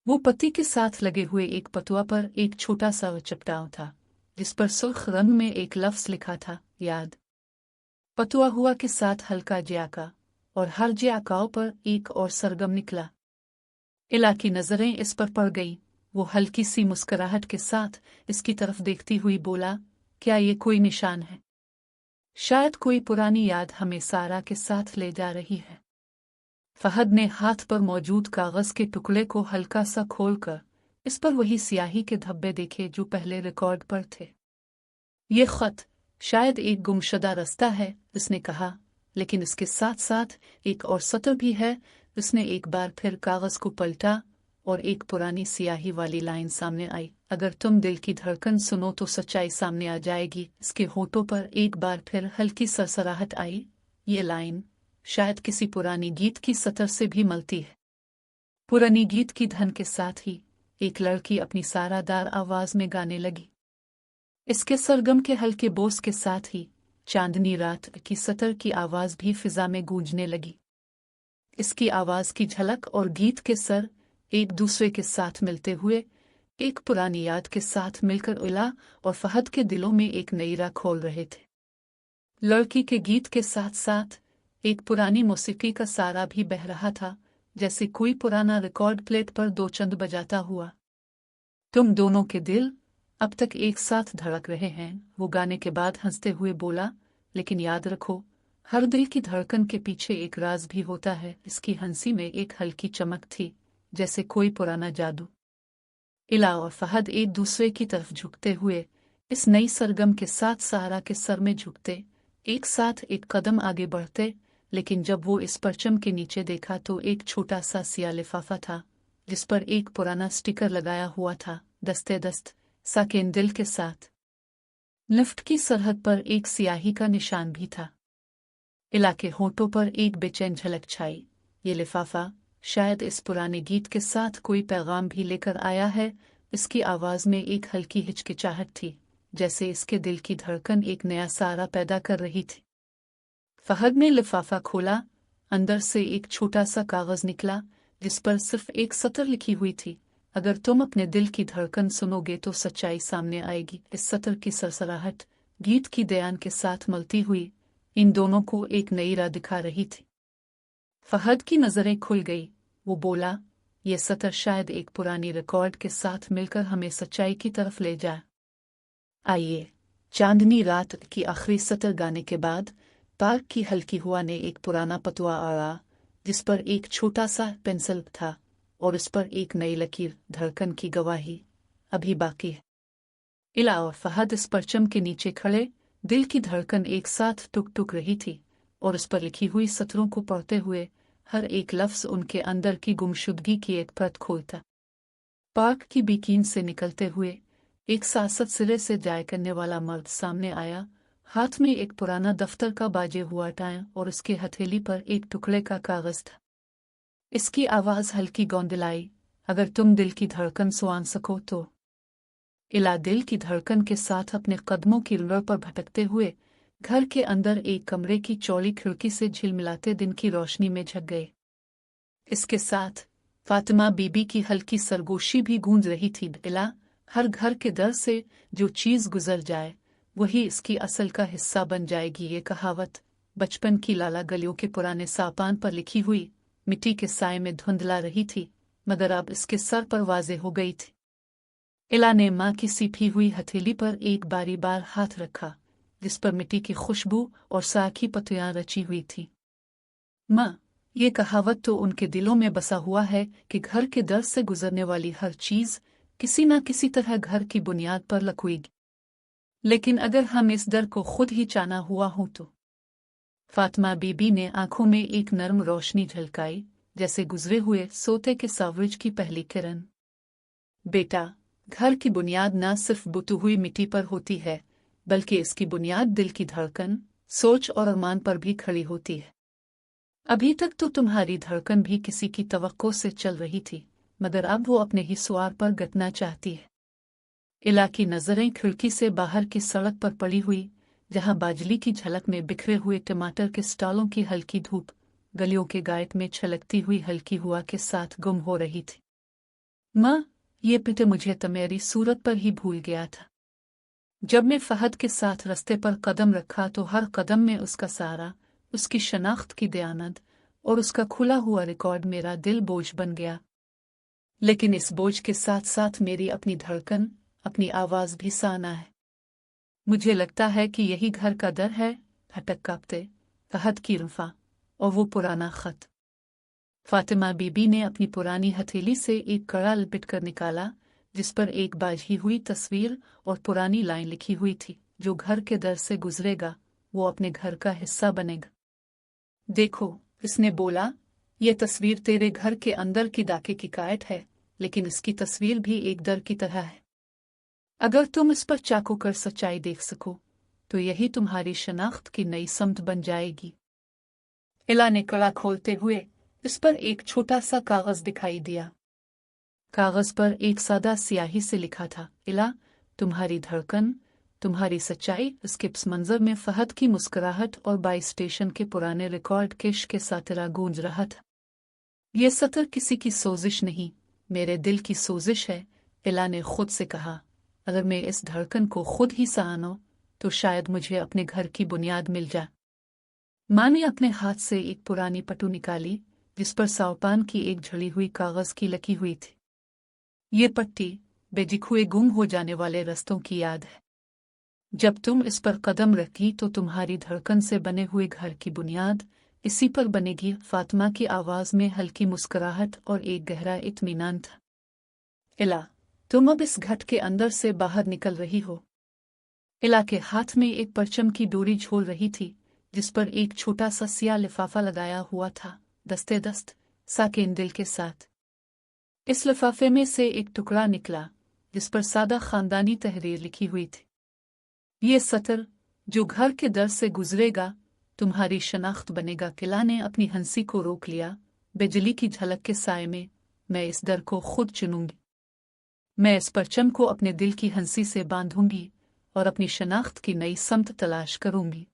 वो पत्ती के साथ लगे हुए एक पतुआ पर एक छोटा सा चपटाव था, जिस पर सुर्ख रंग में एक लफ्ज लिखा था, याद। पतुआ हुआ के साथ हल्का ज्याका, और हर ज्याकाओं पर एक और सरगम निकला। इला की नजरें इस पर पड़ गई। वो हल्की सी मुस्कुराहट के साथ इसकी तरफ देखती हुई बोला, क्या ये कोई निशान है? शायद कोई पुरानी याद हमें सारा के साथ ले जा रही है। फहद ने हाथ पर मौजूद कागज के टुकड़े को हल्का सा खोलकर इस पर वही स्याही के धब्बे देखे जो पहले रिकॉर्ड पर थे। ये खत शायद एक गुमशुदा रास्ता है, उसने कहा, लेकिन इसके साथ साथ एक और सतर भी है। उसने एक बार फिर कागज को पलटा और एक पुरानी स्याही वाली लाइन सामने आई, अगर तुम दिल की धड़कन सुनो तो सच्चाई सामने आ जाएगी। इसके होठों पर एक बार फिर हल्की सरसराहट आई। ये लाइन शायद किसी पुरानी गीत की सतर से भी मिलती है। पुरानी गीत की धन के साथ ही एक लड़की अपनी सारादार आवाज में गाने लगी। इसके सरगम के हल्के बोस के साथ ही चांदनी रात की सतर की आवाज भी फिजा में गूंजने लगी। इसकी आवाज की झलक और गीत के सर एक दूसरे के साथ मिलते हुए एक पुरानी याद के साथ मिलकर इला और फहद के दिलों में एक नई राह खोल रहे थे। लड़की के गीत के साथ साथ एक पुरानी मौसीकी का सारा भी बह रहा था, जैसे कोई पुराना रिकॉर्ड प्लेट पर दो चंद बजाता हुआ। तुम दोनों के दिल अब तक एक साथ धड़क रहे हैं, वो गाने के बाद हंसते हुए बोला, लेकिन याद रखो, हर दिल की धड़कन के पीछे एक राज भी होता है। इसकी हंसी में एक हल्की चमक थी, जैसे कोई पुराना जादू। इला और फहद एक दूसरे की तरफ झुकते हुए इस नई सरगम के साथ सहारा के सर में झुकते, एक साथ एक कदम आगे बढ़ते। लेकिन जब वो इस परचम के नीचे देखा तो एक छोटा सा सिया लिफाफा था, जिस पर एक पुराना स्टिकर लगाया हुआ था, दस्ते दस्त साकेन दिल के साथ। लिफ्ट की सरहद पर एक स्याही का निशान भी था। इला के होठों पर एक बेचैन झलक छाई। ये लिफाफा शायद इस पुराने गीत के साथ कोई पैगाम भी लेकर आया है। इसकी आवाज में एक हल्की हिचकिचाहट थी, जैसे इसके दिल की धड़कन एक नया सारा पैदा कर रही थी। फहद ने लिफाफा खोला, अंदर से एक छोटा सा कागज निकला, जिस पर सिर्फ एक सतर लिखी हुई थी, अगर तुम अपने दिल की धड़कन सुनोगे तो सच्चाई सामने आएगी। इस सतर की सरसराहट गीत की दयान के साथ मिलती हुई इन दोनों को एक नई राह दिखा रही थी। फहद की नजरें खुल गई। वो बोला, ये सतर शायद एक पुरानी रिकॉर्ड के साथ मिलकर हमें सच्चाई की तरफ ले जाए। आइए। चांदनी रात की आखिरी सतर गाने के बाद पार्क की हल्की हवा ने एक पुराना पतुआ आया, जिस पर एक छोटा सा पेंसिल था, और इस पर एक नई लकीर धड़कन की गवाही अभी बाकी है। इला और फहद इस परचम के नीचे खड़े, दिल की धड़कन एक साथ टुक टुक रही थी और उस पर लिखी हुई सतरों को पढ़ते हुए हर एक लफ्ज उनके अंदर की गुमशुदगी की एक परत खोलता। पार्क की बीकीन से निकलते हुए एक सासत सिरे से जाय करने वाला मर्द सामने आया, हाथ में एक पुराना दफ्तर का बाजे हुआ टाया और उसके हथेली पर एक टुकड़े का कागज था। इसकी आवाज हल्की गौंदलाई, अगर तुम दिल की धड़कन सुन सको तो। इला दिल की धड़कन के साथ अपने कदमों की लड़ पर भटकते हुए घर के अंदर एक कमरे की चौड़ी खिड़की से झिलमिलाते दिन की रोशनी में झक गए। इसके साथ फातिमा बीबी की हल्की सरगोशी भी गूंज रही थी। इला, हर घर के दर से जो चीज गुजर जाए वही इसकी असल का हिस्सा बन जाएगी। ये कहावत बचपन की लाला गलियों के पुराने सापान पर लिखी हुई मिट्टी के साए में धुंधला रही थी, मगर अब इसके सर पर वाजे हो गई थी। इला ने माँ की सीपी हुई हथेली पर एक बारी बार हाथ रखा, जिस पर मिट्टी की खुशबू और साखी पत्तियां रची हुई थी। माँ, ये कहावत तो उनके दिलों में बसा हुआ है कि घर के दर से गुजरने वाली हर चीज किसी न किसी तरह घर की बुनियाद पर लकुएगी। लेकिन अगर हम इस दर को खुद ही चाना हुआ हो तो। फातिमा बीबी ने आंखों में एक नर्म रोशनी झलकाई, जैसे गुजरे हुए सोते के सावरिज की पहली किरण। बेटा, घर की बुनियाद न सिर्फ बुतू हुई मिट्टी पर होती है, बल्कि इसकी बुनियाद दिल की धड़कन, सोच और अरमान पर भी खड़ी होती है। अभी तक तो तुम्हारी धड़कन भी किसी की तवक्को से चल रही थी, मगर अब वो अपने ही स्वार पर गतना चाहती है। इला की नजरें खिड़की से बाहर की सड़क पर पड़ी हुई, जहां बाजली की झलक में बिखरे हुए टमाटर के स्टॉलों की हल्की धूप गलियों के गायत में छलकती हुई हल्की हुआ के साथ गुम हो रही थी। माँ, ये पिटे मुझे तो मेरी सूरत पर ही भूल गया था। जब मैं फहद के साथ रास्ते पर कदम रखा तो हर कदम में उसका सहारा, उसकी शनाख्त की दयानत और उसका खुला हुआ रिकॉर्ड मेरा दिल बोझ बन गया। लेकिन इस बोझ के साथ साथ मेरी अपनी धड़कन, अपनी आवाज भी साना है। मुझे लगता है कि यही घर का दर है। हटक कांपते फहद की रुफा और वो पुराना खत। फातिमा बीबी ने अपनी पुरानी हथेली से एक कड़ा लपेट कर निकाला, जिस पर एक बाझी हुई तस्वीर और पुरानी लाइन लिखी हुई थी, जो घर के दर से गुजरेगा वो अपने घर का हिस्सा बनेगा। देखो, इसने बोला, यह तस्वीर तेरे घर के अंदर की डाके की कायट है, लेकिन इसकी तस्वीर भी एक दर की तरह है। अगर तुम इस पर चाकू कर सच्चाई देख सको तो यही तुम्हारी शनाख्त की नई समत बन जाएगी। इला ने कड़ा खोलते हुए इस पर एक छोटा सा कागज दिखाई दिया। कागज पर एक सादा स्याही से लिखा था, इला, तुम्हारी धड़कन, तुम्हारी सच्चाई। इसके पस मंजर में फहद की मुस्कुराहट और बाई स्टेशन के पुराने रिकॉर्ड किश के सातरा गूंज रहा था। ये सतर किसी की सोजिश नहीं, मेरे दिल की सोजिश है। इला ने खुद से कहा, अगर मैं इस धड़कन को खुद ही सानो तो शायद मुझे अपने घर की बुनियाद मिल जाए। माँ ने अपने हाथ से एक पुरानी पट्टू निकाली, जिस पर सावपान की एक झड़ी हुई कागज की लकी हुई थी। ये पट्टी बेजिखुए गुम हो जाने वाले रास्तों की याद है। जब तुम इस पर कदम रखी तो तुम्हारी धड़कन से बने हुए घर की बुनियाद इसी पर बनेगी। फातिमा की आवाज में हल्की मुस्कुराहट और एक गहरा इत्मीनान था। इला, तुम अब इस घट के अंदर से बाहर निकल रही हो। इला के हाथ में एक परचम की डोरी झोल रही थी, जिस पर एक छोटा सा सिया लिफाफा लगाया हुआ था, दस्ते दस्त साकिन दिल के साथ। इस लिफाफे में से एक टुकड़ा निकला, जिस पर सादा खानदानी तहरीर लिखी हुई थी। ये सतर, जो घर के दर से गुजरेगा तुम्हारी शनाख्त बनेगा। किला ने अपनी हंसी को रोक लिया। बिजली की झलक के साए में मैं इस दर को खुद चुनूंगी। मैं इस परचम को अपने दिल की हंसी से बांधूंगी और अपनी शनाख्त की नई समत तलाश करूंगी।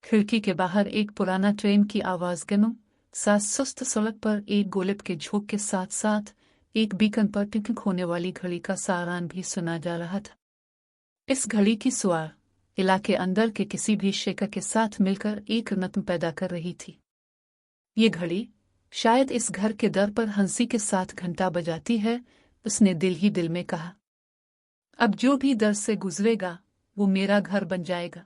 खिड़की के बाहर एक पुराना ट्रेन की आवाज गनो साथ सुस्त सड़क पर एक गोलिप के झोंक के साथ साथ एक बीकन पर टिक होने वाली घड़ी का सारान भी सुना जा रहा था। इस घड़ी की सुआर इलाके अंदर के किसी भी शेखर के साथ मिलकर एक नत्म पैदा कर रही थी। ये घड़ी शायद इस घर के दर पर हंसी के साथ घंटा बजाती है। उसने दिल ही दिल में कहा, अब जो भी दर से गुजरेगा वो मेरा घर बन जाएगा।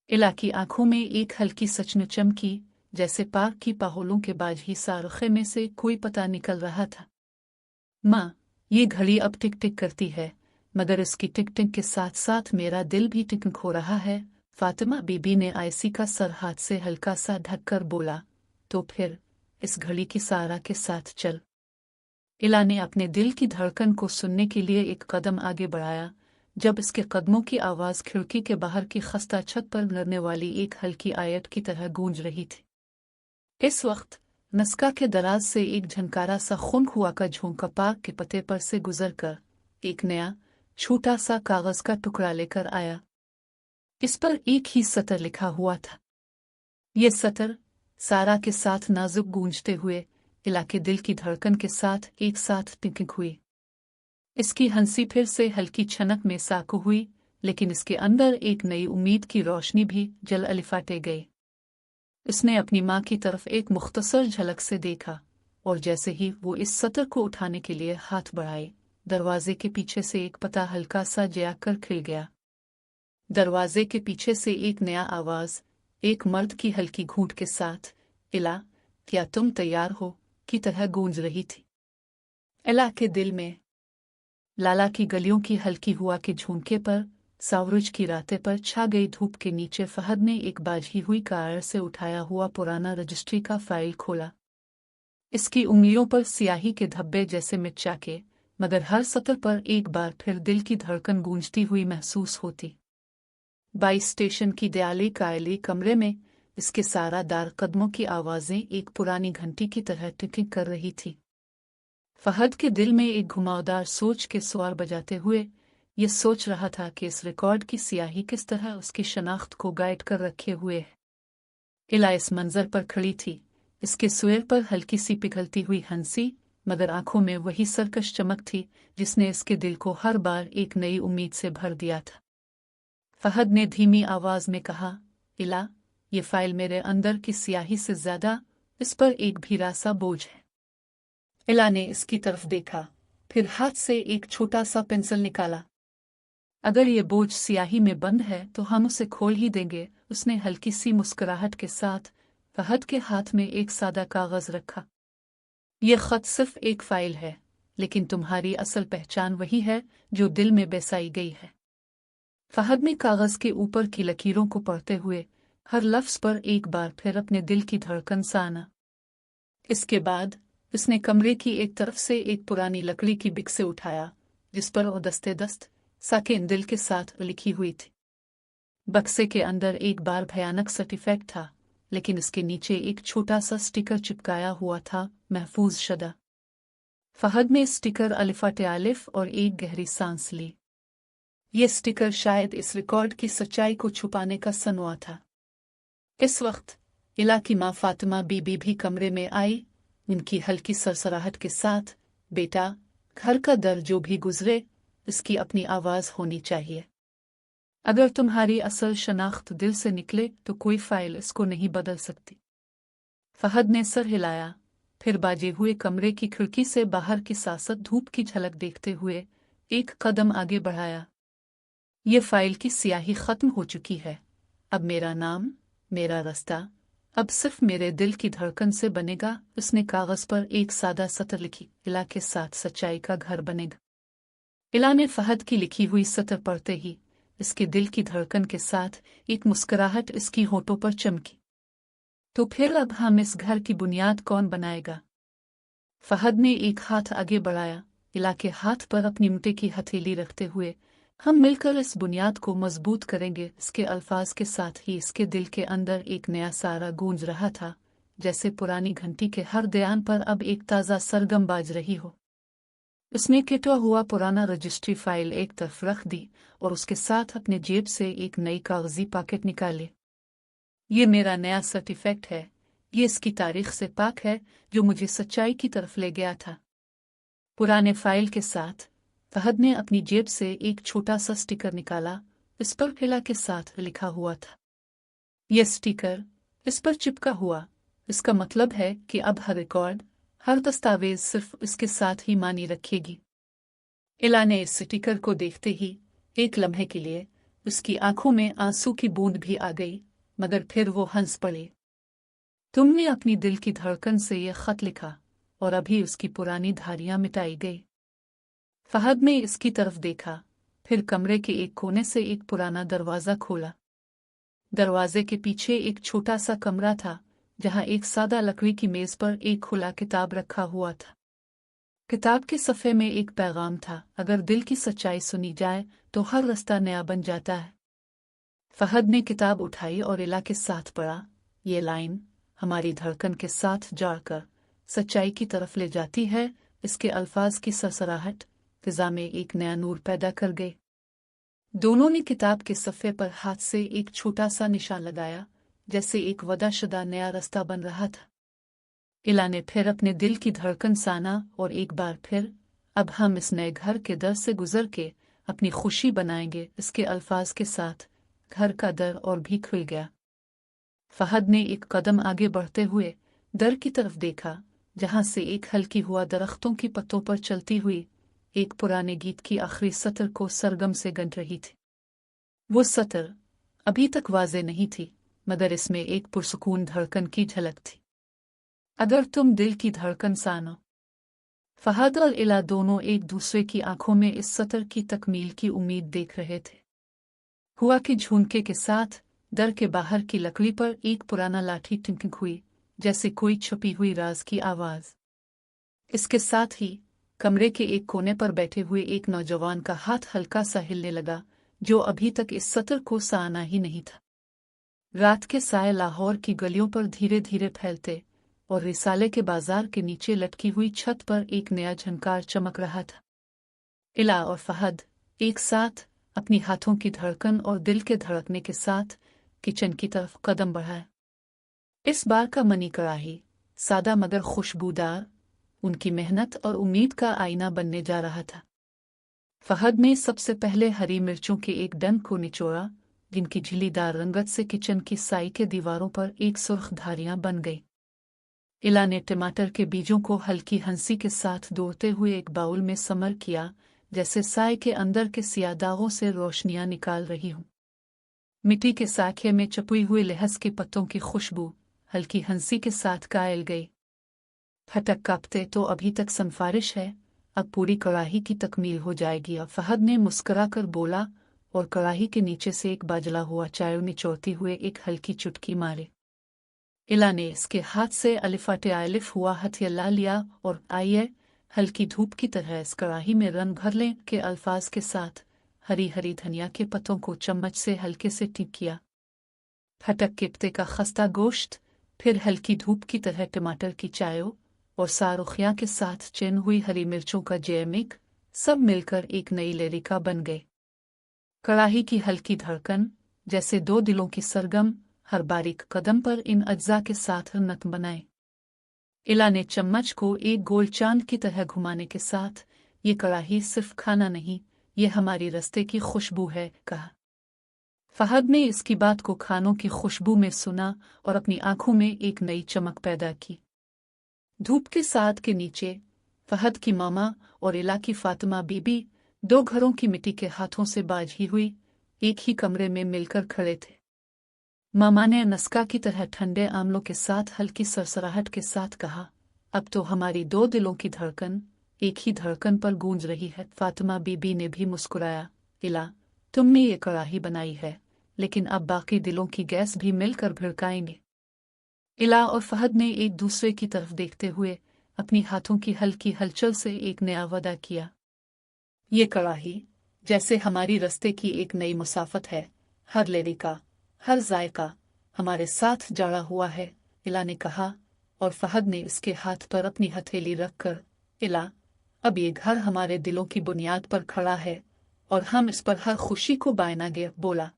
इला की आंखों में एक हल्की सचन चमकी, जैसे पाक की पाहोलों के बाज ही सारखे में से कोई पता निकल रहा था। माँ, ये घड़ी अब टिक टिक करती है, मगर इसकी टिक टिक के साथ साथ मेरा दिल भी टिक हो रहा है। फातिमा बीबी ने आयसी का सर हाथ से हल्का सा ढककर बोला। तो फिर इस घड़ी की सारा के साथ चल। इला ने अपने दिल की धड़कन को सुनने के लिए एक कदम आगे बढ़ाया, जब इसके कदमों की आवाज़ खिड़की के बाहर की खस्ता छत पर लड़ने वाली एक हल्की आयत की तरह गूंज रही थी। इस वक्त नस्का के दराज से एक झनकारा सा खून हुआ का झोंका पाक के पते पर से गुजरकर एक नया छोटा सा कागज का टुकड़ा लेकर आया। इस पर एक ही सतर लिखा हुआ था। ये सतर सारा के साथ नाजुक गूंजते हुए इला के दिल की धड़कन के साथ एक साथ टिक हुई। इसकी हंसी फिर से हल्की छनक में साको हुई, लेकिन इसके अंदर एक नई उम्मीद की रोशनी भी जल अलिफाटे गई। उसने अपनी माँ की तरफ एक मुख्तसर झलक से देखा, और जैसे ही वो इस सतर को उठाने के लिए हाथ बढ़ाए, दरवाजे के पीछे से एक पता हल्का सा जयाकर खिल गया। दरवाजे के पीछे से एक नया आवाज, एक मर्द की हल्की घूंट के साथ, इला, क्या तुम तैयार हो, की तरह गूंज रही थी। इला के दिल में लाला की गलियों की हल्की हुआ के झोंके पर, सावरुज की रातें पर छा गई धूप के नीचे फहद ने एक बाझी हुई कार से उठाया हुआ पुराना रजिस्ट्री का फाइल खोला। इसकी उंगलियों पर स्याही के धब्बे जैसे मिट जाके, मगर हर सतर पर एक बार फिर दिल की धड़कन गूंजती हुई महसूस होती। 22 स्टेशन की दयाली कायली कमरे में इसके सारा दार कदमों की आवाजें एक पुरानी घंटी की तरह टिक कर रही थी। फहद के दिल में एक घुमावदार सोच के सवार बजाते हुए ये सोच रहा था कि इस रिकॉर्ड की स्याही किस तरह उसकी शनाख्त को गाइड कर रखे हुए है। इला इस मंजर पर खड़ी थी, इसके सुएर पर हल्की सी पिघलती हुई हंसी, मगर आंखों में वही सरकश चमक थी जिसने इसके दिल को हर बार एक नई उम्मीद से भर दिया था। फहद ने धीमी आवाज में कहा, इला, ये फाइल मेरे अंदर की स्याही से ज्यादा इस पर एक भीरा सा बोझ है। इला ने इसकी तरफ देखा, फिर हाथ से एक छोटा सा पेंसिल निकाला। अगर ये बोझ स्याही में बंद है तो हम उसे खोल ही देंगे, उसने हल्की सी मुस्कुराहट के साथ फहद के हाथ में एक सादा कागज रखा। ये खत सिर्फ एक फाइल है, लेकिन तुम्हारी असल पहचान वही है जो दिल में बसाई गई है। फहद ने कागज के ऊपर की लकीरों को पढ़ते हुए हर लफ्ज पर एक बार फिर अपने दिल की धड़कन साना। इसके बाद उसने कमरे की एक तरफ से एक पुरानी लकड़ी की बिक से उठाया, जिस पर वो दस्ते दस्त साकिन दिल के साथ लिखी हुई थी। बक्से के अंदर एक बार भयानक सर्टिफिकेट था, लेकिन इसके नीचे एक छोटा सा स्टिकर चिपकाया हुआ था, महफूज शदा। फहद ने स्टिकर अलिफाटे आलिफ और एक गहरी सांस ली। ये स्टिकर शायद इस रिकॉर्ड की सच्चाई को छुपाने का सनवा था। इस वक्त इला की माँ फातिमा बीबी भी कमरे में आई, इनकी हल्की सरसराहट के साथ, बेटा, घर का दर जो भी गुजरे, इसकी अपनी आवाज होनी चाहिए। अगर तुम्हारी असल शनाख्त दिल से निकले तो कोई फाइल इसको नहीं बदल सकती। फहद ने सर हिलाया, फिर बाजे हुए कमरे की खिड़की से बाहर की सासत धूप की झलक देखते हुए एक कदम आगे बढ़ाया। ये फाइल की स्याही खत्म हो चुकी है। अब मेरा नाम, मेरा रास्ता, अब सिर्फ मेरे दिल की धड़कन से बनेगा। उसने कागज पर एक सादा सतर लिखी, इला के साथ सच्चाई का घर बनेगा। इला ने फहद की लिखी हुई सतर पढ़ते ही इसके दिल की धड़कन के साथ एक मुस्कुराहट इसकी होठों पर चमकी। तो फिर अब हम इस घर की बुनियाद कौन बनाएगा? फहद ने एक हाथ आगे बढ़ाया, इला के हाथ पर अपनी मुट्ठी की हथेली रखते हुए, हम मिलकर इस बुनियाद को मजबूत करेंगे। इसके अल्फाज के साथ ही इसके दिल के अंदर एक नया सारा गूंज रहा था, जैसे पुरानी घंटी के हर दयान पर अब एक ताज़ा सरगम बाज रही हो। उसने किटा हुआ पुराना रजिस्ट्री फाइल एक तरफ रख दी और उसके साथ अपने जेब से एक नई कागजी पैकेट निकाले। ये मेरा नया सर्टिफिकेट है, ये इसकी तारीख से पाक है जो मुझे सच्चाई की तरफ ले गया था। पुराने फाइल के साथ फहद ने अपनी जेब से एक छोटा सा स्टिकर निकाला, इस पर इला के साथ लिखा हुआ था। यह स्टिकर इस पर चिपका हुआ, इसका मतलब है कि अब हर रिकॉर्ड, हर दस्तावेज सिर्फ इसके साथ ही मानी रखेगी। इला ने इस स्टिकर को देखते ही एक लम्हे के लिए उसकी आंखों में आंसू की बूंद भी आ गई, मगर फिर वो हंस पड़े। तुमने अपनी दिल की धड़कन से ये खत लिखा और अभी उसकी पुरानी धारियां मिटाई गई। फहद ने इसकी तरफ देखा, फिर कमरे के एक कोने से एक पुराना दरवाज़ा खोला। दरवाजे के पीछे एक छोटा सा कमरा था, जहां एक सादा लकड़ी की मेज पर एक खुला किताब रखा हुआ था। किताब के सफ़े में एक पैगाम था, अगर दिल की सच्चाई सुनी जाए तो हर रास्ता नया बन जाता है। फहद ने किताब उठाई और इला के साथ पढ़ा। ये लाइन हमारी धड़कन के साथ जोड़कर सच्चाई की तरफ ले जाती है। इसके अल्फाज की सरसराहट फिजा में एक नया नूर पैदा कर गए। दोनों ने किताब के सफ़े पर हाथ से एक छोटा सा निशान लगाया, जैसे एक वदाशुदा नया रास्ता बन रहा था। इला ने फिर अपने दिल की धड़कन साना और एक बार फिर, अब हम इस नए घर के दर से गुजर के अपनी खुशी बनाएंगे। इसके अल्फाज के साथ घर का दर और भी खुल गया। फहद ने एक कदम आगे बढ़ते हुए दर की तरफ देखा, जहां से एक हल्की हुआ दरख्तों की पत्तों पर चलती हुई एक पुराने गीत की आखिरी सतर को सरगम से गूंज रही थी। वो सतर अभी तक वाज़ेह नहीं थी, मगर इसमें एक पुरसुकून धड़कन की झलक थी। अगर तुम दिल की धड़कन सानो। फहद और इला दोनों एक दूसरे की आंखों में इस सतर की तकमील की उम्मीद देख रहे थे। हुआ कि झुनके के साथ दर के बाहर की लकड़ी पर एक पुराना लाठी टिंक हुई, जैसे कोई छुपी हुई राज की आवाज। इसके साथ ही कमरे के एक कोने पर बैठे हुए एक नौजवान का हाथ हल्का सा हिलने लगा, जो अभी तक इस सतर को साना ही नहीं था। रात के साए लाहौर की गलियों पर धीरे धीरे फैलते और रिसाले के बाजार के नीचे लटकी हुई छत पर एक नया झनकार चमक रहा था। इला और फहद एक साथ अपनी हाथों की धड़कन और दिल के धड़कने के साथ किचन की तरफ कदम बढ़ाए। इस बार का मनी कढ़ाई सादा मगर खुशबूदार उनकी मेहनत और उम्मीद का आईना बनने जा रहा था। फहद ने सबसे पहले हरी मिर्चों के एक डंक को निचोड़ा, जिनकी झिल्लीदार रंगत से किचन की साई के दीवारों पर एक सुर्ख धारियां बन गई। इला ने टमाटर के बीजों को हल्की हंसी के साथ दौड़ते हुए एक बाउल में समर किया, जैसे साए के अंदर के सिया दागों से रोशनियां निकाल रही हूं। मिट्टी के साखे में चपुई हुए लहस के पत्तों की खुशबू हल्की हंसी के साथ गायल गई। फटक कांपते तो अभी तक संफारिश है, अब पूरी कड़ाही की तकमील हो जाएगी। और फहद ने मुस्कुराकर बोला और कड़ाही के नीचे से एक बाजला हुआ चाय निचोड़ती हुए एक हल्की चुटकी मारे। इला ने इसके हाथ से अलिफाटे आलिफ हुआ हथियाला लिया और आइए हल्की धूप की तरह इस कड़ाही में रंग भर लें के अल्फाज के साथ हरी हरी धनिया के पत्तों को चम्मच से हल्के से टिप किया। फटक किप्ते का खस्ता गोश्त, फिर हल्की धूप की तरह टमाटर की चायों और सारुखिया के साथ चेन हुई हरी मिर्चों का जैमिक, सब मिलकर एक नई लेरिका बन गए। कड़ाही की हल्की धड़कन जैसे दो दिलों की सरगम हर बारीक कदम पर इन अज्जा के साथ नत बनाए। इला ने चम्मच को एक गोल चांद की तरह घुमाने के साथ, ये कड़ाही सिर्फ खाना नहीं, ये हमारी रस्ते की खुशबू है, कहा। फहद ने इसकी बात को खानों की खुशबू में सुना और अपनी आंखों में एक नई चमक पैदा की। धूप के साथ के नीचे फहद की मामा और इला की फातिमा बीबी दो घरों की मिट्टी के हाथों से बाझी हुई एक ही कमरे में मिलकर खड़े थे। मामा ने नस्का की तरह ठंडे आंवलों के साथ हल्की सरसराहट के साथ कहा, अब तो हमारी दो दिलों की धड़कन एक ही धड़कन पर गूंज रही है। फातिमा बीबी ने भी मुस्कुराया, इला तुमने ये कड़ाही बनाई है, लेकिन अब बाकी दिलों की गैस भी मिलकर भड़काएंगे। इला और फहद ने एक दूसरे की तरफ देखते हुए अपनी हाथों की हल्की हलचल से एक नया वादा किया। ये कड़ाही जैसे हमारी रस्ते की एक नई मुसाफत है, हर लेरिका हर जायका हमारे साथ जुड़ा हुआ है, इला ने कहा। और फहद ने इसके हाथ पर अपनी हथेली रखकर, इला अब ये घर हमारे दिलों की बुनियाद पर खड़ा है और हम इस पर हर खुशी को बायनागे, बोला।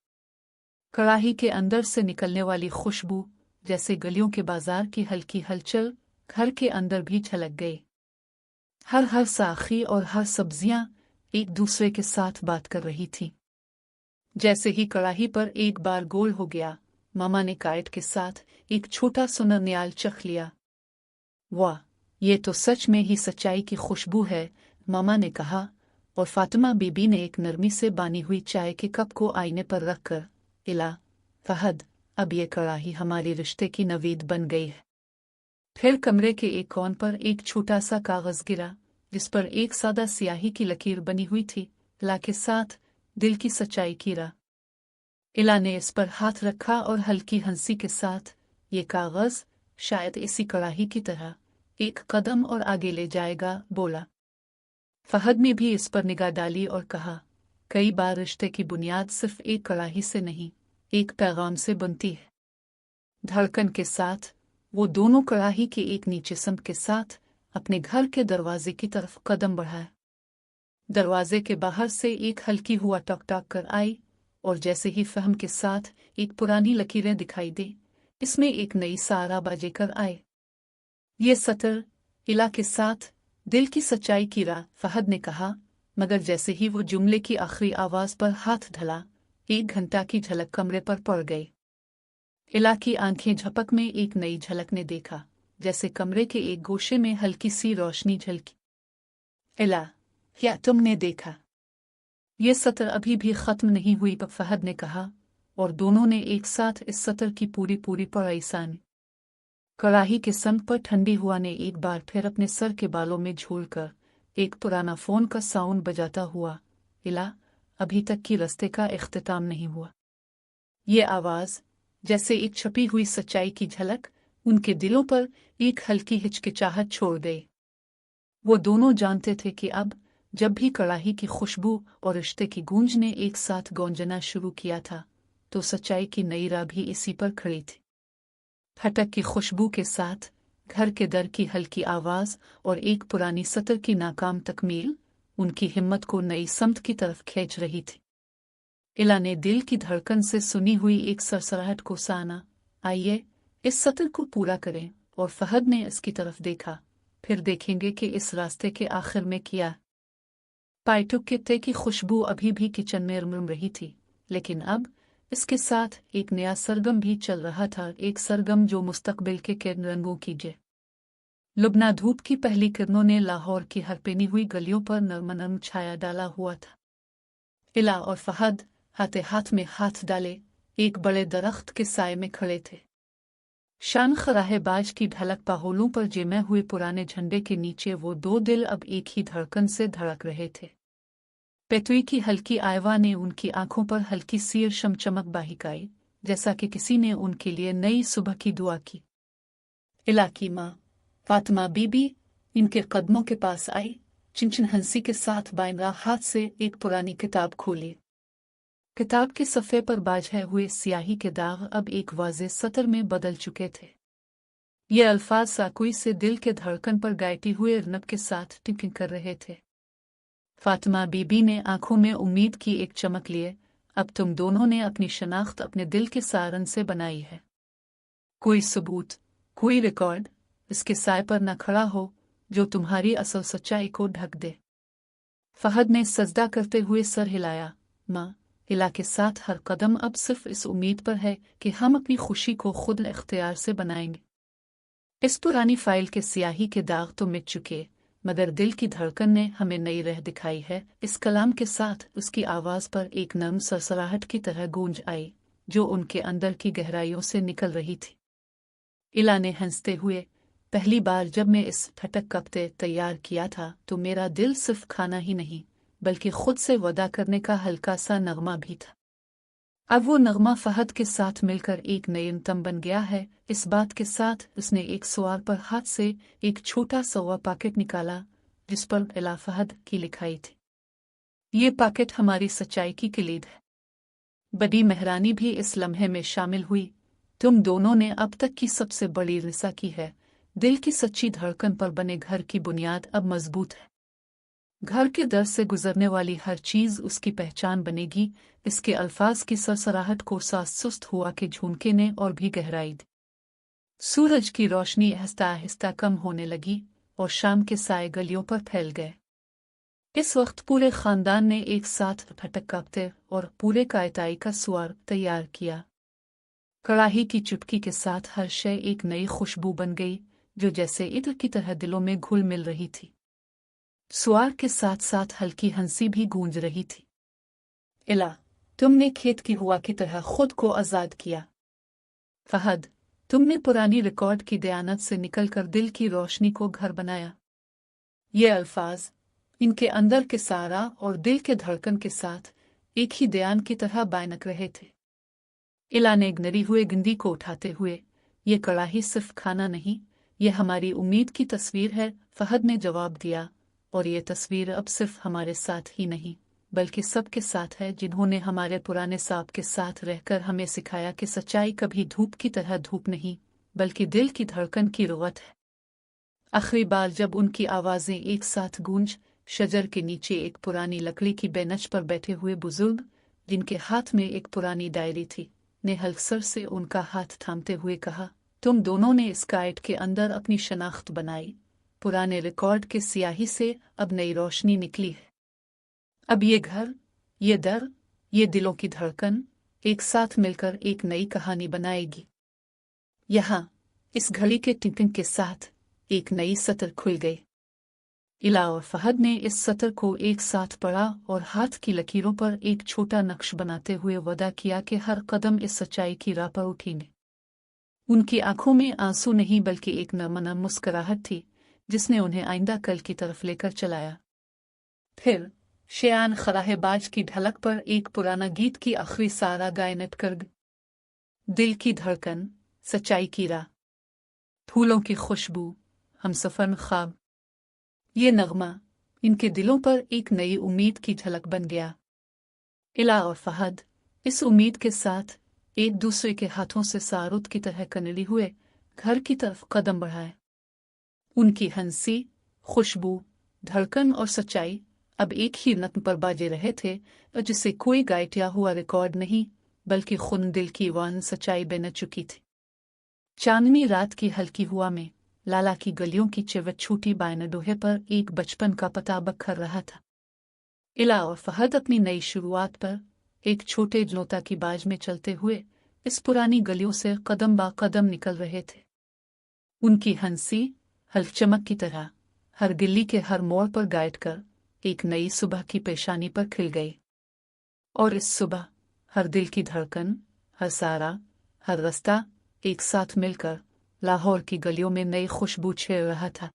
कड़ाही के अंदर से निकलने वाली खुशबू जैसे गलियों के बाजार की हल्की हलचल घर के अंदर भी झलक गई। हर साखी और हर सब्जियां एक दूसरे के साथ बात कर रही थी। जैसे ही कड़ाही पर एक बार गोल हो गया, मामा ने कायट के साथ एक छोटा सुना न्याल चख लिया। वाह, ये तो सच में ही सच्चाई की खुशबू है, मामा ने कहा। और फातिमा बीबी ने एक नरमी से बानी हुई चाय के कप को आईने पर रखकर, इला फहद अब ये कड़ाही हमारे रिश्ते की नवीद बन गई है। फिर कमरे के एक कोन पर एक छोटा सा कागज गिरा, जिस पर एक सादा स्याही की लकीर बनी हुई थी, इला के साथ दिल की सच्चाई की राह। इला ने इस पर हाथ रखा और हल्की हंसी के साथ, ये कागज शायद इसी कड़ाही की तरह एक कदम और आगे ले जाएगा, बोला। फहद ने भी इस पर निगाह डाली और कहा, कई बार रिश्ते की बुनियाद सिर्फ एक कड़ाही से नहीं, एक पैगाम से बनती है। धड़कन के साथ वो दोनों कड़ाही के एक नीचे समत के साथ अपने घर के दरवाजे की तरफ कदम बढ़ाया। दरवाजे के बाहर से एक हल्की हुआ टक टक कर आई, और जैसे ही फहम के साथ एक पुरानी लकीरें दिखाई दे, इसमें एक नई सारा बाजे कर आए। ये सतर, इला के साथ दिल की सच्चाई की राह, फहद ने कहा, मगर जैसे ही वो जुमले की आखिरी आवाज पर हाथ ढला, एक घंटा की झलक कमरे पर पड़ गई। इला की आंखें झपक में एक नई झलक ने देखा, जैसे कमरे के एक गोशे में हल्की सी रोशनी झलकी। इला, क्या तुमने देखा? ये सतर अभी भी खत्म नहीं हुई, पर फहद ने कहा, और दोनों ने एक साथ इस सतर की पूरी पूरी पढ़ाई सानी। कड़ाही के संग पर ठंडी हुआ ने एक बार फिर अपने सर के बालों में झूलकर एक पुराना फोन का साउंड बजाता हुआ, इला, अभी तक की रास्ते का इख्तिताम नहीं हुआ। ये आवाज जैसे एक छपी हुई सच्चाई की झलक उनके दिलों पर एक हल्की हिचकिचाहट छोड़ गई। वो दोनों जानते थे कि अब जब भी कड़ाही की खुशबू और रिश्ते की गूंज ने एक साथ गूंजना शुरू किया था, तो सच्चाई की नई राह भी इसी पर खड़ी थी। फटक की खुशबू के साथ घर के दर की हल्की आवाज और एक पुरानी सतर की नाकाम तकमील उनकी हिम्मत को नई समत की तरफ खींच रही थी। इला ने दिल की धड़कन से सुनी हुई एक सरसराहट को साना, आइए इस सतर को पूरा करें, और फहद ने इसकी तरफ देखा, फिर देखेंगे कि इस रास्ते के आखिर में क्या। पाइटुक के ते की खुशबू अभी भी किचन में रम रही थी, लेकिन अब इसके साथ एक नया सरगम भी चल रहा था, एक सरगम जो मुस्तकबिल के किरण रंगों की जे लुबना धूप की पहली किरणों ने लाहौर की हरपेनी हुई गलियों पर नरम नरम छाया डाला हुआ था। इला और फहद हाथे हाथ में हाथ डाले एक बड़े दरख्त के साए में खड़े थे। शान खराहे बाज की ढलक पाहोलों पर जमे हुए पुराने झंडे के नीचे वो दो दिल अब एक ही धड़कन से धड़क रहे थे। पेतुई की हल्की आयवा ने उनकी आंखों पर हल्की सी चमक बहिकाई, जैसा कि किसी ने उनके लिए नई सुबह की दुआ की। इला की माँ फातिमा बीबी इनके कदमों के पास आई, चिंचिन हंसी के साथ बाइंगा हाथ से एक पुरानी किताब खोली। किताब के सफ़े पर बाझे हुए स्याही के दाग अब एक वाज़े सतर में बदल चुके थे। ये अल्फाज साकुई से दिल के धड़कन पर गायती हुए रनब के साथ टिकिंग कर रहे थे। फातिमा बीबी ने आंखों में उम्मीद की एक चमक लिए, अब तुम दोनों ने अपनी शनाख्त अपने दिल के सारन से बनाई है। कोई सबूत, कोई रिकॉर्ड इसके साए पर न खड़ा हो जो तुम्हारी असल सच्चाई को ढक दे। फहद ने सजदा करते हुए सर हिलाया, माँ, इला के साथ हर कदम अब सिर्फ इस उम्मीद पर है कि हम अपनी खुशी को खुद इख्तियार से बनाएंगे। इस पुरानी फाइल के स्याही के दाग तो मिट चुके, मगर दिल की धड़कन ने हमें नई राह दिखाई है। इस कलाम के साथ उसकी आवाज पर एक नर्म सरसराहट की तरह गूंज आई, जो उनके अंदर की गहराइयों से निकल रही थी। इला ने हंसते हुए, पहली बार जब मैं इस फटक कप्ते तैयार किया था तो मेरा दिल सिर्फ खाना ही नहीं बल्कि खुद से वदा करने का हल्का सा नगमा भी था। अब वो नगमा फहद के साथ मिलकर एक नयनतम बन गया है। इस बात के साथ उसने एक सवार पर हाथ से एक छोटा सवा पैकेट निकाला, जिस पर इला फहद की लिखाई थी। ये पैकेट हमारी सच्चाई की किलीद है। बड़ी मेहरानी भी इस लम्हे में शामिल हुई। तुम दोनों ने अब तक की सबसे बड़ी रिसा की है। दिल की सच्ची धड़कन पर बने घर की बुनियाद अब मजबूत है। घर के दर से गुजरने वाली हर चीज उसकी पहचान बनेगी। इसके अल्फाज की सरसराहट को सास सुस्त हुआ के झुमके ने और भी गहराई दी। सूरज की रोशनी आहिस्ता आहिस्ता कम होने लगी और शाम के साए गलियों पर फैल गए। इस वक्त पूरे खानदान ने एक साथ फटक कापते और पूरे कायताई का सुआर तैयार किया। कड़ाही की चुटकी के साथ हर शय एक नई खुशबू बन गई, जो जैसे इत्र की तरह दिलों में घुल मिल रही थी। सुआर के साथ साथ हल्की हंसी भी गूंज रही थी। इला, तुमने खेत की हुआ की तरह खुद को आजाद किया। फहद, तुमने पुरानी रिकॉर्ड की दयानत से निकलकर दिल की रोशनी को घर बनाया। ये अल्फाज इनके अंदर के सारा और दिल के धड़कन के साथ एक ही दयान की तरह बायनक रहे थे। इला ने गिरी हुए गिंदी को उठाते हुए, ये कड़ाही सिर्फ खाना नहीं, ये हमारी उम्मीद की तस्वीर है, फहद ने जवाब दिया। और ये तस्वीर अब सिर्फ हमारे साथ ही नहीं बल्कि सबके साथ है जिन्होंने हमारे पुराने सांप के साथ रहकर हमें सिखाया कि सच्चाई कभी धूप की तरह धूप नहीं बल्कि दिल की धड़कन की रुवत है। आखिरी बार जब उनकी आवाज़ें एक साथ गूंज, शजर के नीचे एक पुरानी लकड़ी की बेंच पर बैठे हुए बुजुर्ग, जिनके हाथ में एक पुरानी डायरी थी, ने हल्कसर से उनका हाथ थामते हुए कहा, तुम दोनों ने इस कायद के अंदर अपनी शनाख्त बनाई। पुराने रिकॉर्ड के स्याही से अब नई रोशनी निकली है। अब ये घर, ये दर, ये दिलों की धड़कन एक साथ मिलकर एक नई कहानी बनाएगी। यहाँ इस घड़ी के टिंटिंग के साथ एक नई सतर खुल गई। इला और फहद ने इस सतर को एक साथ पढ़ा और हाथ की लकीरों पर एक छोटा नक्श बनाते हुए वादा किया कि हर कदम इस सच्चाई की राह पर उठेंगे। उनकी आंखों में आंसू नहीं बल्कि एक नरम मुस्कुराहट थी जिसने उन्हें आइंदा कल की तरफ लेकर चलाया। फिर शेयान खराहेबाज की ढलक पर एक पुराना गीत की आखिरी सारा गायनट कर दिल की धड़कन, सच्चाई की राह, फूलों की खुशबू, हमसफर में ख्वाब। ये नगमा इनके दिलों पर एक नई उम्मीद की झलक बन गया। इला और फहद इस उम्मीद के साथ एक दूसरे के हाथों से सारुत की तरह कनली हुए घर की तरफ कदम बढ़ाए। उनकी हंसी, खुशबू, धड़कन और सच्चाई अब एक ही नत्म पर बाजे रहे थे, जिसे कोई गायटिया हुआ रिकॉर्ड नहीं बल्कि खुद दिल की वान सच्चाई बन चुकी थी। चांदनी रात की हल्की हुआ में लाला की गलियों की चिवट छूटी बायनडोहे पर एक बचपन का पता बखर रहा था। इला और फहद अपनी नई शुरुआत पर एक छोटे जलोता की बाज में चलते हुए इस पुरानी गलियों से कदम बा कदम निकल रहे थे। उनकी हंसी हल्क चमक की तरह हर गिल्ली के हर मोड़ पर गायट कर एक नई सुबह की पेशानी पर खिल गई। और इस सुबह हर दिल की धड़कन, हर सारा, हर रास्ता एक साथ मिलकर लाहौर की गलियों में नई खुशबू छेड़ रहा था।